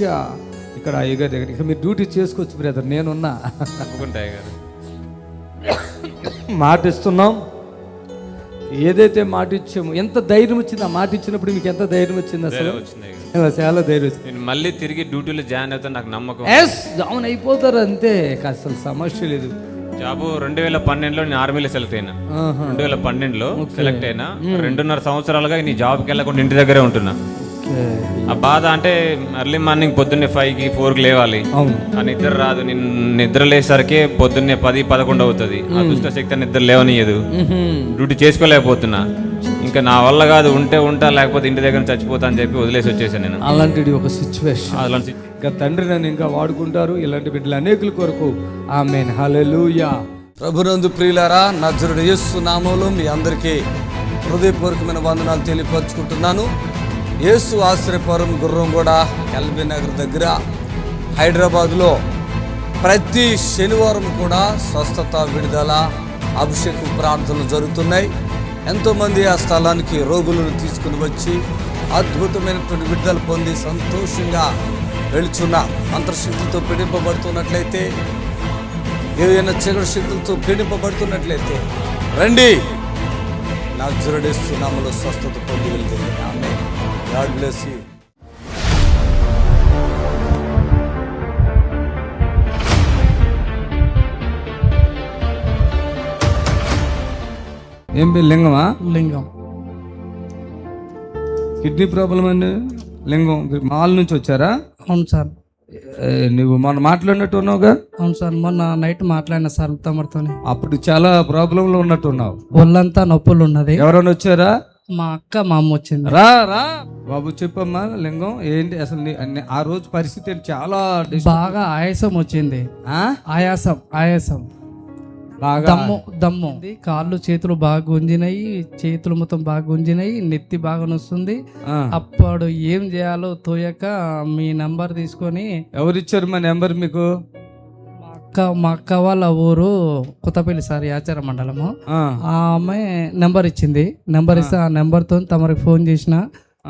ఇక్కడ అయ్యగారి దగ్గర, ఇక మీరు డ్యూటీ చేసుకోవచ్చు బ్రదర్, నేనున్నా. మాట ఇస్తున్నాం, ఏదైతే మాట ఇచ్చామో ఎంత ధైర్యం వచ్చింది. ఆ మాట ఇచ్చినప్పుడు మీకు ఎంత ధైర్యం వచ్చింది? అసలు చాలా ధైర్యం వచ్చింది. నేను మళ్ళీ తిరిగి డ్యూటీలో జాయిన్ అవుతాను, నాకు నమ్మకం. జాయిన్ అయిపోతారు అంతే, అసలు సమస్య లేదు. జాబు 2012లో నేను ఆర్మీలో సెలెక్ట్ అయినా. 2012లో సెలెక్ట్ అయినా 2.5 సంవత్సరాలుగా నీ జాబ్కి వెళ్ళకుండా ఇంటి దగ్గరే ఉంటున్నా. ఆ బాధ అంటే ఎర్లీ మార్నింగ్ పొద్దున్నే 5కి 4కి లేవాలి, ఆ నిద్ర రాదు. నేను నిద్ర లేసరికి పొద్దున్నే 10-11 అవుతుంది. ఆ దుష్ట శక్తి నిద్ర లేవనియదు, డ్యూటీ చేసుకోలేకపోతున్నా. ఇంకా నా వల్ల కాదు, ఉంటే ఉంటా లేకపోతే ఇంటి దగ్గర చచ్చిపోతా అని చెప్పి వదిలేసి వచ్చేసాను నేను. అలాంటిది ఒక సిచ్యువేషన్. అలాంటి ఇంకా తండ్రి నన్ను ఇంకా వాడుకుంటారు ఇలాంటి బిడ్డలు అనేకుల కొరకు. ఆమేన్. హల్లెలూయా. ప్రభునందు ప్రియులారా, నజరుడు యేసు నామములో మీ అందరికీ హృదయపూర్వకమైన వందనాలు తెలియపరుచుకుంటున్నాను. యేసు ఆశ్రయపురం గుర్రంగూడ ఎల్బీ నగర్ దగ్గర హైదరాబాద్లో ప్రతి శనివారం కూడా స్వస్థత, విడుదల, అభిషేకం ప్రార్థనలు జరుగుతున్నాయి. ఎంతోమంది ఆ స్థలానికి రోగులను తీసుకుని వచ్చి అద్భుతమైనటువంటి విడుదల పొంది సంతోషంగా వెళుచున్న అంతర్శక్తితో పీడింపబడుతున్నట్లయితే ఏదైనా చీకటి శక్తులతో పీడింపబడుతున్నట్లయితే రండి, నజరేయుడేసు నామములో స్వస్థత పొంది వెళ్తుంది. ఆమేన్. God bless you. ఏం పేరు? లింగమా? లింగం. కిడ్నీ ప్రాబ్లం అండి. లింగం మాల్ నుంచి వచ్చారా? అవును సార్. నువ్వు మొన్న మాట్లాడినట్టు ఉన్నావుగా? అవును సార్, మొన్న నైట్ మాట్లాడిన సార్ తమరితోనే. అప్పుడు చాలా ప్రాబ్లంలో ఉన్నట్టు ఉన్నావు. ఒళ్ళంతా నొప్పులు ఉన్నది. ఎవరైనా వచ్చారా? మా అక్క మా అమ్మ వచ్చింది. రా రా బాబు, చెప్పమ్మా. లింగం ఏంటి అసలు? ఆ రోజు పరిస్థితి చాలా బాగా ఆయాసం వచ్చింది. ఆయాసం బాగా దమ్ము కాళ్ళు చేతులు బాగా గుంజినాయి, చేతులు మొత్తం బాగా గుంజినాయి, నెత్తి బాగా నొస్తుంది. అప్పుడు ఏం చేయాలో తోయక మీ నంబర్ తీసుకొని. ఎవరిచ్చారు మా నెంబర్ మీకు? మా అక్క వాళ్ళ ఊరు కొత్తపల్లి సార్, యాచార మండలము. ఆ అమ్మాయి నెంబర్ ఇచ్చింది. నెంబర్ ఇస్తే ఆ నెంబర్తో తమరికి ఫోన్ చేసిన.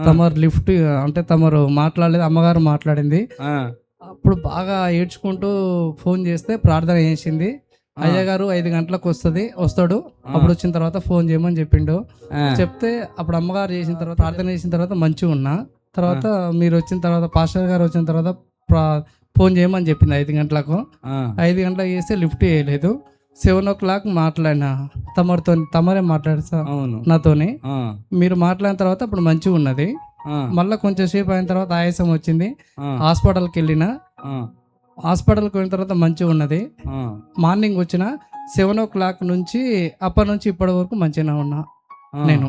తమరు లిఫ్ట్ అంటే తమరు మాట్లాడలేదు, అమ్మగారు మాట్లాడింది. అప్పుడు బాగా ఏడ్చుకుంటూ ఫోన్ చేస్తే ప్రార్థన చేసింది. అయ్యగారు 5 గంటలకు వస్తాడు, అప్పుడు వచ్చిన తర్వాత ఫోన్ చేయమని చెప్పిండు. చెప్తే అప్పుడు అమ్మగారు చేసిన తర్వాత ప్రార్థన చేసిన తర్వాత మంచిగా ఉన్నా. తర్వాత మీరు వచ్చిన తర్వాత పాస్టర్ గారు వచ్చిన తర్వాత ఫోన్ చేయమని చెప్పింది 5 గంటలకు. 5 గంటలకు చేస్తే లిఫ్ట్ చేయలేదు. 7 o'clock మాట్లాడినా తమరితో. తమరే మాట్లాడు సార్ నాతోని. మీరు మాట్లాడిన తర్వాత అప్పుడు మంచిగా ఉన్నది. మళ్ళీ కొంచెం సేపు అయిన తర్వాత ఆయాసం వచ్చింది. హాస్పిటల్కి వెళ్ళిన. హాస్పిటల్కి వెళ్ళిన తర్వాత మంచిగా ఉన్నది. మార్నింగ్ వచ్చిన 7 o'clock నుంచి అప్పటి నుంచి ఇప్పటి వరకు మంచిగా ఉన్నా నేను.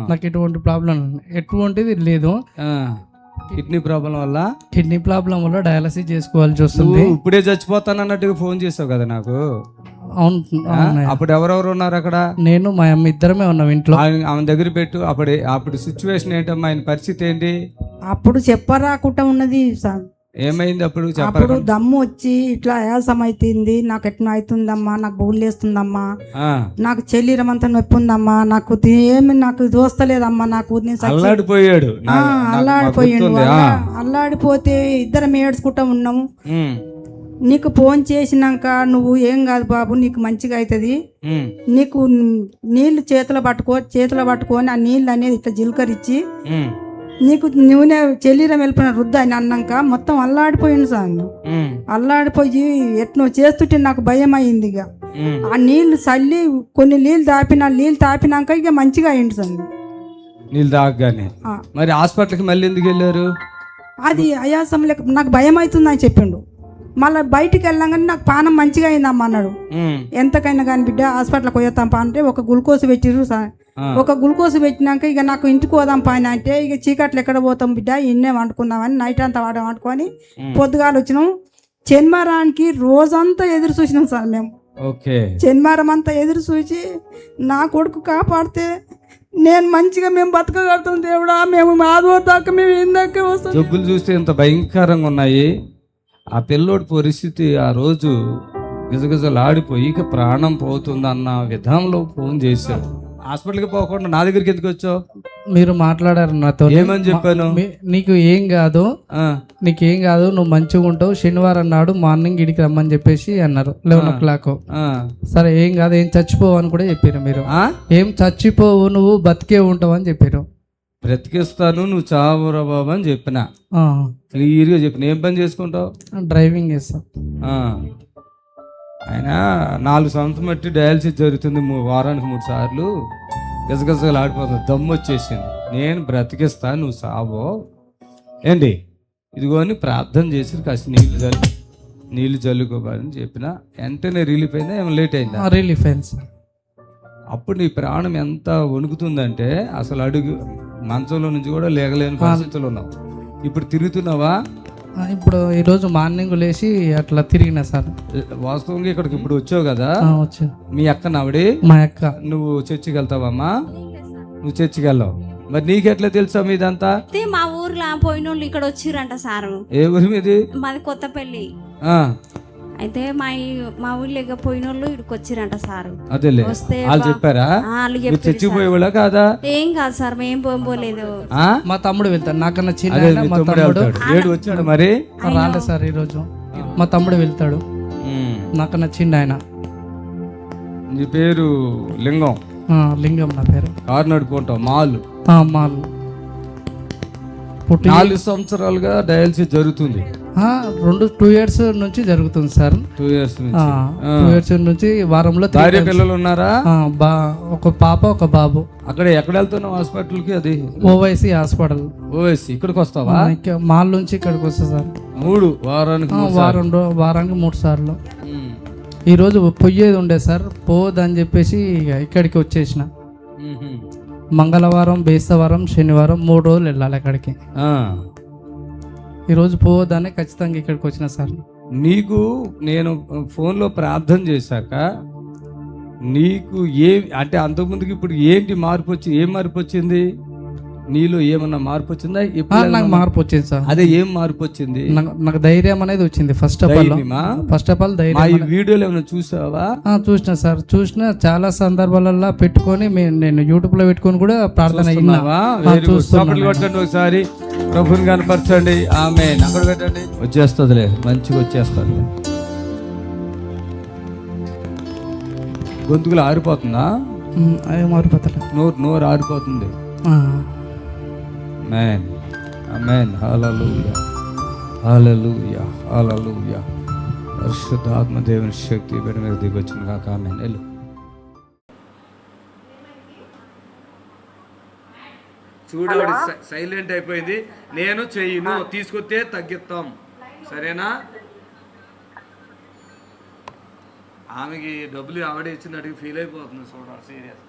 నాకు ఎటువంటి ప్రాబ్లం ఎటువంటిది లేదు. కిడ్నీ ప్రాబ్లం వల్ల డయాలసిస్ చేసుకోవాల్సి వస్తుంది. ఇప్పుడే చచ్చిపోతాను అన్నట్టుగా ఫోన్ చేసావు కదా నాకు. అవును. అప్పుడు ఎవరెవరు ఉన్నారు అక్కడ? నేను మా అమ్మ ఇద్దరమే ఉన్నాం ఇంట్లో. ఆమె దగ్గర పెట్టు. అప్పుడు సిచ్యువేషన్ ఏంటమ్మా? ఆయన పరిస్థితి ఏంటి? అప్పుడు చెప్పరాకుండా ఉన్నది సార్. ఏమైంది అప్పుడు? అప్పుడు దమ్ము వచ్చి ఇట్లా ఆయాసం అవుతుంది, నాకు ఎట్లా అవుతుందమ్మా, నాకు బౌలేస్తుందమ్మా, నాకు శరీరం అంతా నొప్పి ఉందమ్మా, నాకు ఏమి నాకు దోస్తలేదమ్మా, నాకు అల్లాడిపోయాడు. అల్లాడిపోతే ఇద్దరం ఏడ్చుకుంటా ఉన్నాము. నీకు ఫోన్ చేసినాక నువ్వు ఏం కాదు బాబు, నీకు మంచిగా అవుతుంది, నీకు నీళ్లు చేతిలో పట్టుకొని ఆ నీళ్ళు అనేది ఇట్లా జిలకరించి నీకు నూనె శరీరం వెళ్ళిపోయిన రుద్ద అని అన్నాక మొత్తం అల్లాడిపోయింది సార్. అల్లాడిపోయి ఎట్నో చేస్తుంటే నాకు భయం అయింది. ఇక ఆ నీళ్లు చల్లి కొన్ని నీళ్ళు తాపినాక ఇక మంచిగా అయింది సార్. నీళ్ళు తాగగానే మరి హాస్పిటల్కి మళ్ళీ ఎందుకు వెళ్ళారు? అది ఆయాసం లేక నాకు భయం అవుతుంది అని చెప్పిండు. మళ్ళీ బయటికి వెళ్ళాగానే నాకు పానం మంచిగా అయిందమ్మా అన్నాడు. ఎంతకైనా కానీ బిడ్డ హాస్పిటల్కి పోయేస్తాం పా అంటే ఒక గ్లూకోజ్ పెట్టిరు సార్. ఒక గ్లూకోజ్ పెట్టినాక ఇక నాకు ఇంటికి పోదాం పైన అంటే ఇక చీకట్లు ఎక్కడ పోతాం బిడ్డ, ఇన్నే వండుకుందామని నైట్ అంతా వండుకొని పొద్దుగాలు వచ్చినాం. శనివారానికి రోజంతా ఎదురు చూసినాం సార్ మేము. శనివారం అంతా ఎదురు చూసి నా కొడుకు కాపాడితే నేను మంచిగా మేము బతకగలుగుతాం దేవుడా. మేము ఆదివారం దాకా మేము ఇందాక వస్తాం. జబ్బులు చూస్తే ఎంత భయంకరంగా ఉన్నాయి. ఆ పిల్లోడి పరిస్థితి ఆ రోజు గిజగిజలు ఆడిపోయి ఇక ప్రాణం పోతుందన్న విధంలో ఫోన్ చేశారు. హాస్పిటల్కి పోకుండా నా దగ్గరికి ఎందుకు వచ్చావు? మీరు మాట్లాడారు నాతో. ఏమని చెప్పాను? నీకేం కాదు, నువ్వు మంచిగా ఉంటావు, శనివారం నాడు మార్నింగ్ ఇడికి రమ్మని చెప్పేసి అన్నారు 11 o'clock. సరే ఏం కాదు, ఏం చచ్చిపోవు అని కూడా చెప్పారు మీరు. ఏం చచ్చిపోవు, నువ్వు బతికే ఉంటావు అని చెప్పారు. బ్రతికిస్తాను, నువ్వు చావురా బాబు అని చెప్పిన. క్లియర్గా చెప్పిన. ఏం పని చేసుకుంటావు? డ్రైవింగ్ చేస్తా. ఆయన 4 సంవత్సరం బట్టి డయాలసిస్ జరుగుతుంది. వారానికి 3 సార్లు గజగజలు ఆడిపోతుంది. దమ్ము వచ్చేసింది. నేను బ్రతికిస్తా, నువ్వు సావో ఏంటి ఇదిగోని ప్రార్థన చేసి కాస్త నీళ్ళు జల్లుకోవాలని చెప్పిన. వెంటనే రిలీఫ్ అయిందా? ఏమైనా లేట్ అయిందా? రిలీఫ్ అయింది. అప్పుడు నీ ప్రాణం ఎంత వణుకుతుందంటే అసలు అడుగు మంచంలో నుంచి కూడా లేగలేని పరిస్థితులు ఉన్నావు. ఇప్పుడు తిరుగుతున్నావా? ఇప్పుడు ఈరోజు మార్నింగ్ లేచి అట్లా తిరిగినా సార్. వాస్తవంగా ఇక్కడికి ఇప్పుడు వచ్చావు కదా. వచ్చా. మీ అక్క నావిడి? మా అక్క. నువ్వు చర్చికి వెళ్తావమ్మా? నువ్వు చర్చికి వెళ్ళావు. మరి నీకెట్లా తెలుసా మీదంతా? మా ఊర్లో పోయిన వాళ్ళు ఇక్కడ వచ్చిరంట సార్. ఏ ఊరి మీది? మాది కొత్తపల్లి. అయితే మా ఊళ్ళో పోయిన వాళ్ళు ఇక్కడికి వచ్చిరంట సార్. అదేలే, వాళ్ళు చెప్పారా? చర్చికి పోయేవాళ్ళ కాదా? ఏం కాదు సార్, మేము పోలేదు. మా తమ్ముడు వెళ్తాడు, నాకన్నా చిన్న. వచ్చాడు మరి రాలే సార్ ఈరోజు. మా తమ్ముడు వెళ్తాడు. నాకు నచ్చిండు ఆయన. నీ పేరు లింగం? లింగం నా పేరు. కారు నడుపుకుంటావు? మాలు. మాలు. 4 సంవత్సరాలుగా డయాలసిస్ జరుగుతుంది. 2 years నుంచి జరుగుతుంది సార్. 2 years 2 years నుంచి వారంలో. భార్య పిల్లలు ఉన్నారా? ఒక పాప ఒక బాబు. అక్కడ ఎక్కడ వెళ్తున్నావు హాస్పిటల్కి? అది ఓవైసీ హాస్పిటల్. ఓవైసీ. ఇక్కడికి వస్తావా? మాల్ నుంచి ఇక్కడికి వస్తా సార్. 3 వారానికి 3 సార్లు. ఈరోజు పొయ్యేది ఉండే సార్, పోదని చెప్పేసి ఇక్కడికి వచ్చేసిన. మంగళవారం, బేస్తవారం, శనివారం 3 రోజులు వెళ్ళాలి అక్కడికి. ఈరోజు పోవద్దని ఖచ్చితంగా ఇక్కడికి వచ్చిన సార్. నీకు నేను ఫోన్లో ప్రార్థన చేశాక నీకు అంటే అంతకుముందుకు ఇప్పుడు ఏంటి మార్పు వచ్చి ఏం మార్పు వచ్చింది నీలో? ఏమన్నా మార్పు వచ్చిందా? నాకు మార్పు వచ్చింది సార్. అదే ఏం మార్పు వచ్చింది? నాకు ధైర్యం అనేది వచ్చింది. ఫస్ట్ ఆఫ్ ఆల్ ధైర్యం. ఈ వీడియోలు ఏమైనా చూసావా? చూసిన సార్, చూసిన చాలా సందర్భాలలో పెట్టుకొని నేను యూట్యూబ్ లో పెట్టుకొని కూడా ప్రార్థన ఒకసారి ప్రభుని కనపరచండి. ఆమేన్. అక్కడ పెట్టండి. వచ్చేస్తుందిలే, మంచిగా వచ్చేస్తుంది. గొంతుకులు ఆరిపోతుందా? ఆరిపోతుంది. నోరు ఆరిపోతుంది. ఆమేన్. ఆమేన్. హల్లెలూయా, హల్లెలూయా, హల్లెలూయా. పరిశుద్ధాత్మ దేవుని శక్తి బిడ్డ మీద దిగొచ్చింది కాక. ఆమేన్. వెళ్ళు. చూడవాడు సైలెంట్ అయిపోయింది. నేను చెయ్యను, తీసుకొస్తే తగ్గిస్తాం, సరేనా? ఆమెకి డబ్బులు ఆవిడ ఇచ్చినట్టుగా ఫీల్ అయిపోతుంది. చూడాలి, సీరియస్.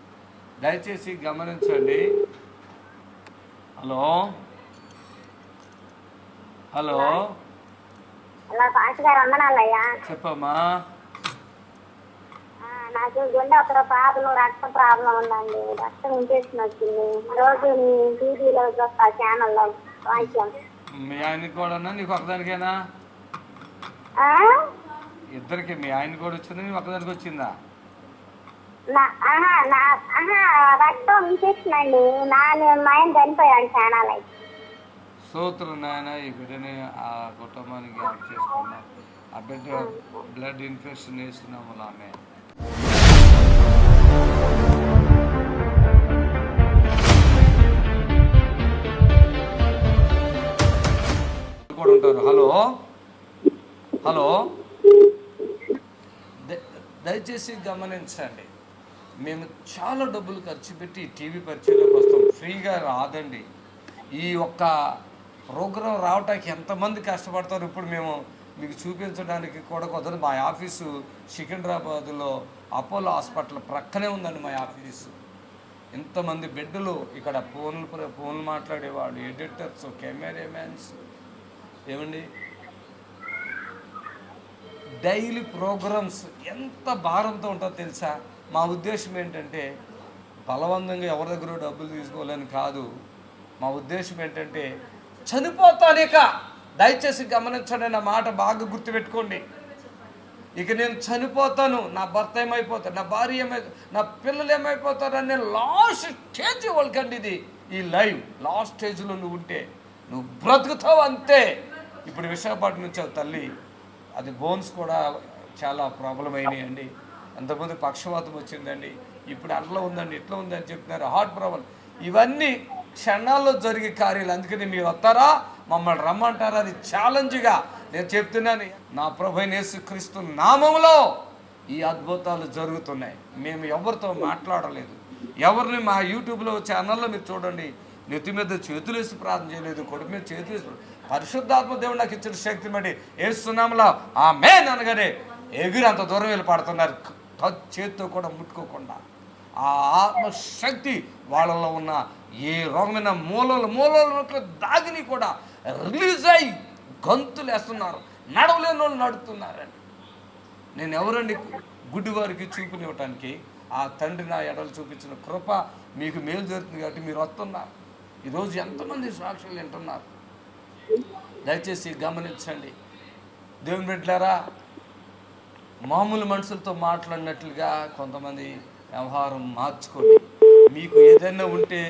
దయచేసి గమనించండి. హలో హలో చెప్పమ్మా. నాకు గుండె ఒక ప్రాబ్లం, రక్త ప్రాబ్లం ఉందండి. రక్తం ఇన్ఫెక్షన్ వచ్చింది. రోజు టీవీలో చూస్తా, ఛానల్లో వాక్యం. మీ ఆయనకి కూడా నీకు ఒకదానికేనా? ఇద్దరికి. మీ ఆయన కూడా వచ్చింది, నీకు ఒకదానికి వచ్చిందా? రక్తం ఇన్ఫెక్షన్ అండి. మా ఆయన చనిపోయాడు ఛానల్. స్తోత్రం నాయన. ఈ బిడ్డని ఆ కుటుంబానికి యాడ్ చేసుకున్నాం. ఆ బిడ్డ బ్లడ్ ఇన్ఫెక్షన్ వేస్తున్నాము. ఆమె కూడా ఉంటారు. Hello hello. దయచేసి గమనించండి. మేము చాలా డబ్బులు ఖర్చు పెట్టి టీవీ పరిచయంలోకి వస్తాం. ఫ్రీగా రాదండి. ఈ ఒక్క ప్రోగ్రాం రావటానికి ఎంతమంది కష్టపడతారు. ఇప్పుడు మేము మీకు చూపించడానికి కూడా కుదరదు. మా ఆఫీసు సికింద్రాబాద్లో అపోలో హాస్పిటల్ ప్రక్కనే ఉందండి మా ఆఫీసు. ఇంతమంది బెడ్లు ఇక్కడ. ఫోన్లు మాట్లాడేవాడు, ఎడిటర్స్, కెమెరామ్యాన్స్. ఏమండి, డైలీ ప్రోగ్రామ్స్ ఎంత భారంతో ఉంటుందో తెలుసా? మా ఉద్దేశం ఏంటంటే బలవంతంగా ఎవరి దగ్గర డబ్బులు తీసుకోవాలని కాదు. మా ఉద్దేశం ఏంటంటే చనిపోతాను ఇక. దయచేసి గమనించండి, నా మాట బాగా గుర్తుపెట్టుకోండి. ఇక నేను చనిపోతాను, నా భర్త ఏమైపోతాడు, నా భార్య నా పిల్లలు ఏమైపోతారనే లాస్ట్ స్టేజ్ వాళ్ళకండి ఇది. ఈ లైవ్ లాస్ట్ స్టేజ్లో నువ్వు ఉంటే నువ్వు బ్రతుకుతావు అంతే. ఇప్పుడు విశాఖపట్నం నుంచి తల్లి, అది బోన్స్ కూడా చాలా ప్రాబ్లం అయినాయండి. అంతకుముందు పక్షవాతం వచ్చిందండి, ఇప్పుడు అట్లా ఉందండి, ఇట్లా ఉందని చెప్తున్నారు, హార్ట్ ప్రాబ్లం. ఇవన్నీ క్షణాల్లో జరిగే కార్యాలు. అందుకని మీరు వస్తారా, మమ్మల్ని రమ్మంటారా? అది ఛాలెంజ్గా నేను చెప్తున్నాను. నా ప్రభువైన యేసుక్రీస్తు నామములో ఈ అద్భుతాలు జరుగుతున్నాయి. మేము ఎవరితో మాట్లాడలేదు, ఎవరిని మా యూట్యూబ్లో ఛానల్లో మీరు చూడండి, నెత్తి మీద చేతులు వేసి ప్రార్థన చేయలేదు, కొడుకు మీద చేతులు వేసి. పరిశుద్ధాత్మ దేవుడు నాకు ఇచ్చిన శక్తి బట్టి యేసునామములో ఆమేన్ అనగానే ఎగిరి అంత దూరం వెళ్ళి పడుతున్నారు, చేతితో కూడా ముట్టుకోకుండా. ఆ ఆత్మశక్తి వాళ్ళలో ఉన్న ఏ రోగమైన మూలలు దాగిని కూడా రిలీజ్ అయ్యి గంతులు వేస్తున్నారు. నడవలేని వాళ్ళు నడుతున్నారండి. నేను ఎవరండి గుడ్డివారికి చూపునివ్వటానికి? ఆ తండ్రి నా ఎడలు చూపించిన కృప మీకు మేలు జరుగుతుంది కాబట్టి మీరు వస్తున్నారు. ఈరోజు ఎంతమంది సాక్షులు వింటున్నారు. దయచేసి గమనించండి. దేవుని బిడ్డలారా, మామూలు మనుషులతో మాట్లాడినట్లుగా కొంతమంది వ్యవహారం మార్చుకోండి. మీకు ఏదైనా ఉంటే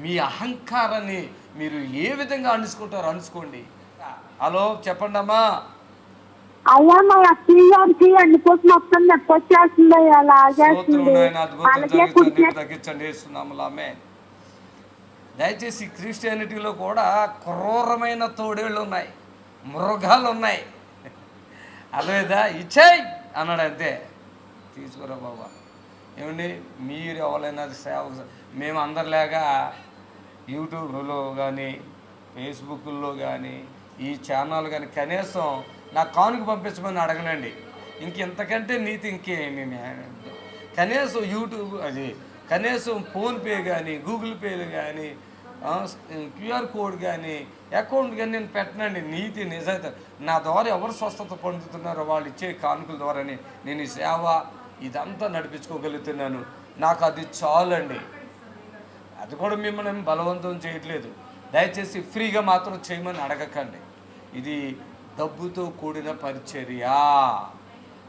మీ అహంకారాన్ని మీరు ఏ విధంగా అణుచుకుంటారో అణుచుకోండి. హలో చెప్పండి అమ్మా. అయ్యా మా అక్కయ్య గారికి అందుకోసం మొత్తం నొప్పి వచ్చేస్తుంది అయ్యా, లాగేస్తుంది. అలాగే తగ్గించండి వేస్తున్నాములు. ఆమె దయచేసి క్రిస్టియానిటీలో కూడా క్రూరమైన తోడేళ్ళు ఉన్నాయి, మృగాలు ఉన్నాయి. అదేదా ఇచ్చేయి అన్నాడు, అంతే. తీసుకురా బాబా. ఏమండి మీరు ఎవరైనా సేవ, మేము అందరిలాగా యూట్యూబ్లో కానీ ఫేస్బుక్లో కానీ ఈ ఛానల్ కానీ కనీసం నాకు కానుక పంపించమని అడగనండి. ఇంకెంతకంటే నీతి ఇంకేమి. కనీసం యూట్యూబ్ అది కనీసం ఫోన్పే కానీ గూగుల్ పేలు కానీ క్యూఆర్ కోడ్ కానీ అకౌంట్ కానీ నేను పెట్టనండి. నీతి నిజాయిత నా ద్వారా ఎవరు స్వస్థత పొందుతున్నారో వాళ్ళు ఇచ్చే కానుకల ద్వారానే నేను ఈ సేవ ఇదంతా నడిపించుకోగలుగుతున్నాను. నాకు అది చాలండి. అది కూడా మిమ్మల్ని బలవంతం చేయట్లేదు. దయచేసి ఫ్రీగా మాత్రం చేయమని అడగకండి. ఇది డబ్బుతో కూడిన పరిచర్య.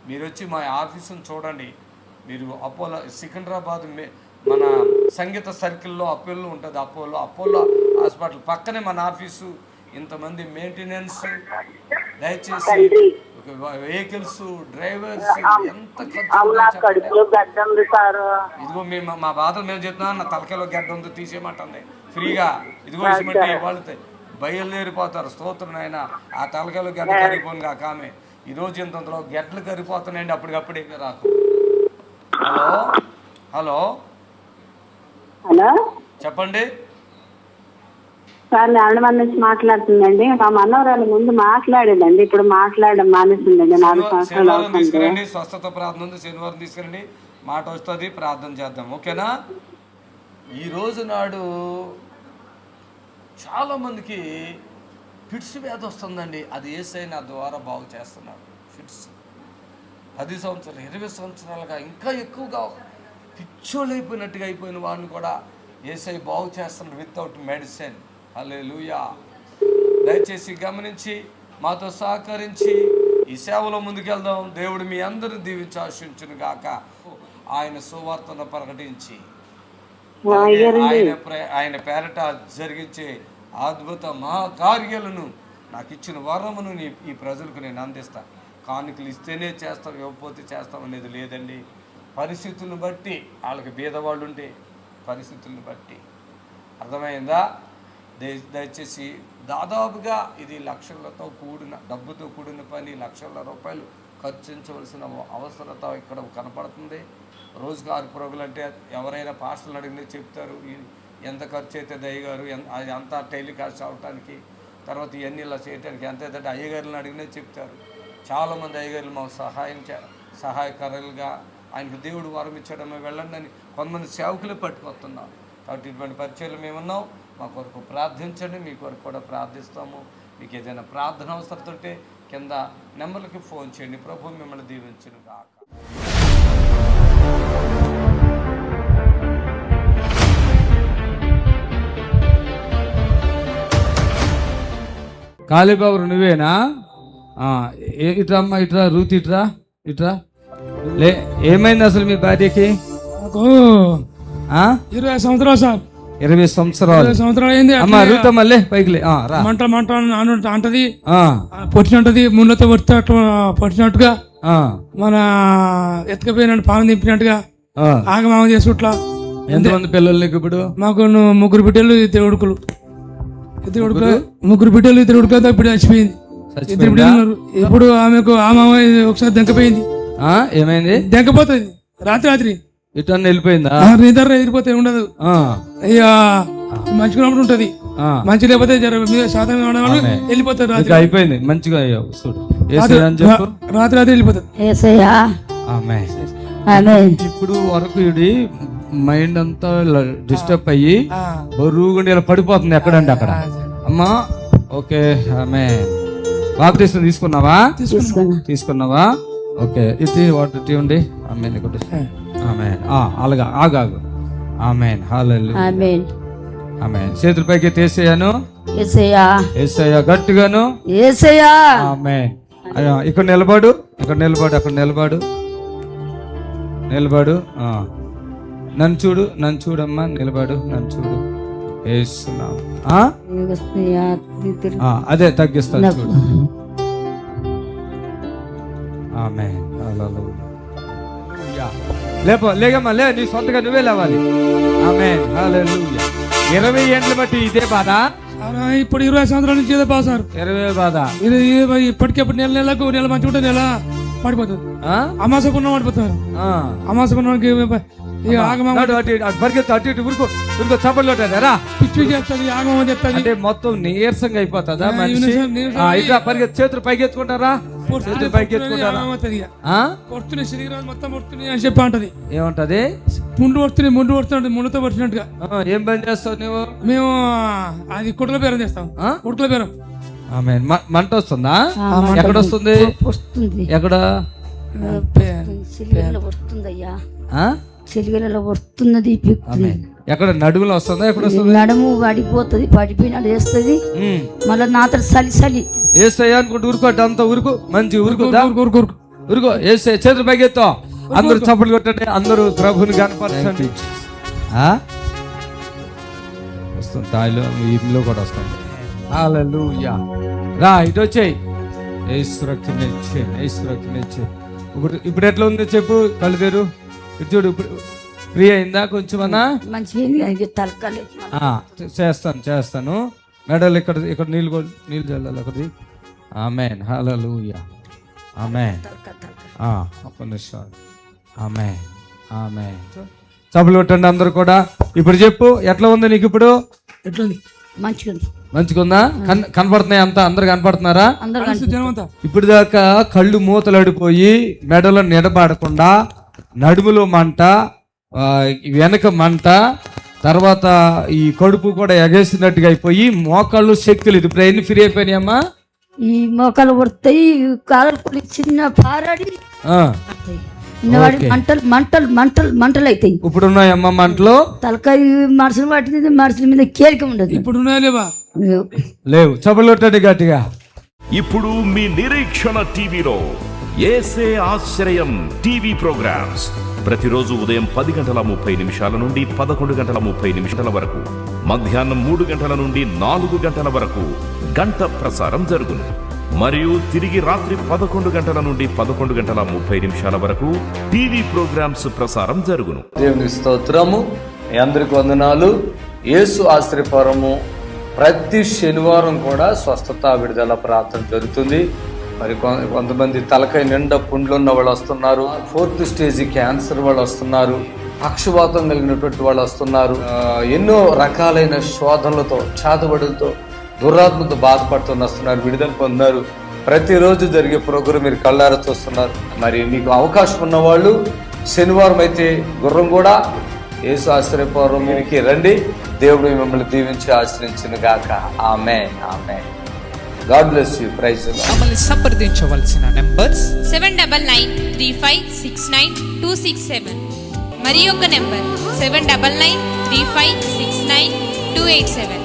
మీరు వచ్చి మా ఆఫీసును చూడండి. మీరు అపోలో సికింద్రాబాద్ మన సంగీత సర్కిల్లో అపోలో ఉంటుంది. అపోలో హాస్పిటల్ పక్కనే మన ఆఫీసు. ఇంతమంది మెయింటెనెన్స్, దయచేసి వెహికల్స్, డ్రైవర్స్ ఎంత ఇదిగో మేము మా బాధలు మేము చెప్తున్నాం. నా తలకాయలో గడ్డ ఉంది తీసేయమంటుంది ఫ్రీగా. ఇదిగో వాళ్ళు బయలుదేరిపోతారు. స్తోత్రం ఆయన. ఆ తలకాయలో గడ్డ కరిగిపోను కాక ఆమె ఈరోజు ఇంతలో గడ్డలు కరిగిపోతున్నాయండి అప్పటికప్పుడే రాకు. హలో హలో హలో చెప్పండి సార్, నారాయణ నుంచి మాట్లాడుతుందండి. మా మనవరాలు ముందు మాట్లాడేదండి, ఇప్పుడు మాట్లాడడం మానేసిందండి. 4 సంవత్సరాలు తీసుకురండి. స్వస్థత ప్రార్థన ఉంది, శనివారం తీసుకురండి. మాట వస్తుంది, ప్రార్థన చేద్దాం. ఓకేనా? ఈరోజు నాడు చాలామందికి ఫిట్స్ వ్యాధి వస్తుందండి. అది యేసయ్య నా ద్వారా బాగు చేస్తున్నాడు. ఫిట్స్ 10 సంవత్సరాలు 20 సంవత్సరాలుగా ఇంకా ఎక్కువగా పిచ్చోళ్ళు అయిపోయినట్టుగా అయిపోయిన వాడిని కూడా యేసయ్య బాగు చేస్తున్నాడు వితౌట్ మెడిసిన్. హల్లెలూయా. దయచేసి గమనించి మాతో సహకరించి ఈ సేవలో ముందుకెళ్దాం. దేవుడు మీ అందరిని దీవించి ఆశించును గాక. ఆయన సువార్తను ప్రకటించి ఆయన పేరట జరిగించే అద్భుత మహాకార్యాలను నాకు ఇచ్చిన వరమును ఈ ప్రజలకు నేను అందిస్తా. కానుకలు ఇస్తేనే చేస్తాం, ఇవ్వకపోతే చేస్తాం అనేది లేదండి. పరిస్థితులను బట్టి వాళ్ళకి బీదవాళ్ళు ఉంటే పరిస్థితులను బట్టి. అర్థమైందా? దయచేసి దాదాపుగా ఇది లక్షలతో కూడిన డబ్బుతో కూడిన పని. లక్షల రూపాయలు ఖర్చించవలసిన అవసరత ఇక్కడ కనపడుతుంది. రోజుగారు పురుగులు అంటే ఎవరైనా పాస్టర్లు అడిగినా చెప్తారు ఎంత ఖర్చు అయితే దయ్యగారు అది అంతా టెలికాస్ట్ అవడానికి, తర్వాత ఇవన్నీ ఇలా చేయడానికి ఎంత అయితే అయ్యగారులను అడిగినా చెప్తారు. చాలామంది అయ్యగారులు మాకు సహాయకారులుగా ఆయనకు దేవుడు వరం ఇచ్చడమే వెళ్ళండి అని కొంతమంది సేవకులే పట్టుకొస్తున్నాం. కాబట్టి ఇటువంటి పరిచయాలు మేమున్నాం. మా కొరకు ప్రార్థించండి, మీ కొరకు కూడా ప్రార్థిస్తాము. మీకు ఏదైనా ప్రార్థన అవసరం ఉంటే కింద నెంబర్లకి ఫోన్ చేయండి. ప్రభు మిమ్మల్ని దీవించును గాక. కాళీబాబు నువ్వేనా? ఇట్రా అమ్మా, ఇట్రా రూత్, ఇట్రా ఇట్రా. ఏమైంది అసలు మీ భార్యకి? 20 సంవత్సరాలు సార్. 20 సంవత్సరాలు అయింది. అమ్మా రూత్ మళ్ళీ పైకి మంట అంటది, పొట్టినట్టది, ముళ్ళతో పడితే అట్లా పొట్టినట్టుగా, మన ఎత్తుకపోయినట్టు పానం దింపినట్టుగా ఆగమాగ చేసుకుంటా. ఎంతమంది పిల్లలు నీకు ఇప్పుడు? మాకు 3 బిడ్డలు, 2 కొడుకులు. 3 బిడ్డలు, 2 కొడుకులతో ఇప్పుడు చచ్చిపోయింది. 2 బిడ్డలు ఉన్నారు. ఇప్పుడు ఆమెకు ఒకసారి దెంకపోయింది. ఏమైంది? దెంకపోతుంది రాత్రి ఇటు వెళ్ళిపోయిందా? నిద్ర ఎదిరిపోతే ఉండదు. ఇక మంచిగా ఉంటది, మంచి లేకపోతే శాతం వెళ్ళిపోతారు. అయిపోయింది మంచిగా రాత్రి వెళ్ళిపోతారు. ఇప్పుడు వరకు ఇది మైండ్ అంతా డిస్టర్బ్ అయ్యి బరువుగా ఇలా పడిపోతుంది ఎక్కడంటే అక్కడ. అమ్మా ఓకే. ఆమె బాప్టిజం తీసుకున్నావా? ఓకే. ఇది వాటి ఉండి అలాగా ఆగాగు. ఆమేన్. హల్లెలూయా. ఆమేన్. చేతుల పైకి తీసేయాను. యేసయ్యా గట్టిగాను. ఆమేన్. ఇక్కడ నిలబడు, అక్కడ నిలబడు. నన్ను చూడమ్మా, నిలబడు, నన్ను చూడు. అదే తగ్గిస్తాను చూడు. ఆమేన్. హల్లెలూయా. లేగమ్మా, నీ సొంతగా నువ్వే లేవాలి. ఆమేన్. హల్లెలూయా. 20 ఏండ్లు బట్టి ఇదే బాధ? ఇప్పుడు 20 సంవత్సరాల నుంచి ఇదే బాధ సార్. 20 బాధ. ఇది ఇప్పటికెప్పుడు నెలకు నెల మంచిగా ఉంటే నెల పడిపోతుంది. అమాసకున్న పడిపోతారు. అమాసకున్నకి పరిగెత్తు, అటు ఇటు ఉరుకో చప్పట్లు కొట్టారా? పిచ్చి చెప్తుంది, ఆగమని చెప్తుంది. అంటే మొత్తం నీరసంగా అయిపోతుందా మనిషి? ఇట్లా పరిగెత్తు, చేతులు పైకి ఎత్తుకుంటారా? చేతులు పైకి ఎత్తుకుంటారా? పొడుతున్నాయి, శరీరాలు మొత్తం పొడుతున్నాయి అని చెప్పి అంటది. ఏమంటది? ముందు పడుతున్నట్టు ముందుతో పడుతున్నట్టుగా. ఏం పని చేస్తావు నువ్వు? మేము అది కుట్ల బేరం చేస్తాం. కుట్ల బేరం. మంట వస్తుందా? ఎక్కడ వస్తుంది? ఎక్కడ? చెలిగలలో వస్తున్నది. ఎక్కడ? నడుములో వస్తుందా? ఎక్కడ వస్తుంది? నడుము పడిపోతుంది, పడిపోయినట్టు చేస్తుంది. మళ్ళీ నాతో సలి ఏసయ్యా అనుకుంటూ ఉరుకోట అంతా ఉరుకు, మంచి ఉరుకుదా? ఉరుకో. ఏసే, చేతులు పైకెత్తో. అందరూ చప్పట్లు కొట్టండి, అందరూ ప్రభుని కనపరచండి. వస్తుంది, తాయిలో ఇంట్లో కూడా వస్తుంది. హల్లెలూయా. రా, ఇటు వచ్చేయి. యేసు రక్తం ఇచ్చే, యేసు రక్తం ఇచ్చే. ఇప్పుడు ఎట్లా ఉంది చెప్పు? కళ్ళు తెరు, ఇటు చూడు. ఇప్పుడు ఫ్రీ అయిందా కొంచెం అన్నా? చేస్తాను. మెడల్ ఇక్కడ నీళ్ళు చల్లాలి అక్కడి. ఆమేన్. హల్లెలూయా. ఆమేన్. ఒక్క నిమిషం. ఆమేన్. ఆమేన్. చప్పట్లు కొట్టండి అందరూ కూడా. ఇప్పుడు చెప్పు, ఎట్లా ఉంది నీకు ఇప్పుడు? మంచిగా ఉందా? కనపడుతున్నాయి అంతా? అందరు కనపడుతున్నారా? ఇప్పుడు దాకా కళ్ళు మూతలడిపోయి మెడలో నిలబడకుండా, నడుములో మంట, వెనక మంట, తర్వాత ఈ కడుపు కూడా ఎగేసినట్టుగా అయిపోయి మోకాళ్ళు శక్తి లేదు. ఇప్పుడు ఎన్ని ఫ్రీ అయిపోయినాయమ్మా? ఈ మోకాలు పడతాయి, కాలు చిన్న పారాడి మంటలు మంటలు మంటలు మంటలు అవుతాయి. ఇప్పుడు ఉన్నాయమ్మా మంటలు? తలకాయ మనుషులు పట్టింది, మనుషుల మీద కేలిక ఉండదు. ఇప్పుడు ఉన్నాయా? లేవు. చప్పట్లు గట్టిగా. ఇప్పుడు మీ నిరీక్షణ టీవీలో యేసే ఆశ్రయం టీవీ ప్రోగ్రామ్స్ ప్రతిరోజు ఉదయం 10:30 నుండి 11:30 వరకు, మధ్యాహ్నం 3 గంటల నుండి 4 గంటల వరకు గంట ప్రసారం జరుగును. మరియు తిరిగి రాత్రి 11 గంటల నుండి 11:30 వరకు టీవీ ప్రోగ్రామ్స్ ప్రసారం జరుగును. దేవుని స్తోత్రము. మీ అందరికి వందనాలు. యేసు ఆశ్రయపురము ప్రతి శనివారం కూడా స్వస్థత విడుదల ప్రార్థన జరుగుతుంది. మరి కొంతమంది తలకాయ నిండా పుండ్లు ఉన్న వాళ్ళు వస్తున్నారు, 4th స్టేజ్ క్యాన్సర్ వాళ్ళు వస్తున్నారు, పక్షవాతం కలిగినటువంటి వాళ్ళు వస్తున్నారు, ఎన్నో రకాలైన శోధనలతో, చేతబడులతో, దురాత్మతో బాధపడుతూ వస్తున్నారు, విడుదల పొందుతున్నారు. ప్రతిరోజు జరిగే ప్రోగ్రాం మీరు కళ్ళారా చూస్తున్నారు. మరి మీకు అవకాశం ఉన్న వాళ్ళు శనివారం అయితే గుర్రం కూడా యేసు ఆశ్రయపురంకి రండి. దేవుడు మిమ్మల్ని దీవించి ఆశ్రయించును గాక. Amen. Amen. God bless you. Praise the Lord. మమ్మల్ని సంప్రదించవలసిన నంబర్స్ 7993569267 మరి ఒక నంబర్ 7993569287.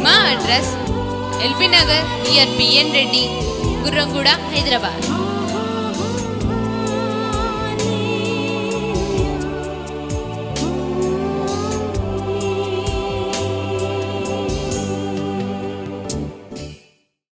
మా address LB Nagar near BN Reddy, Gurramguda, Hyderabad.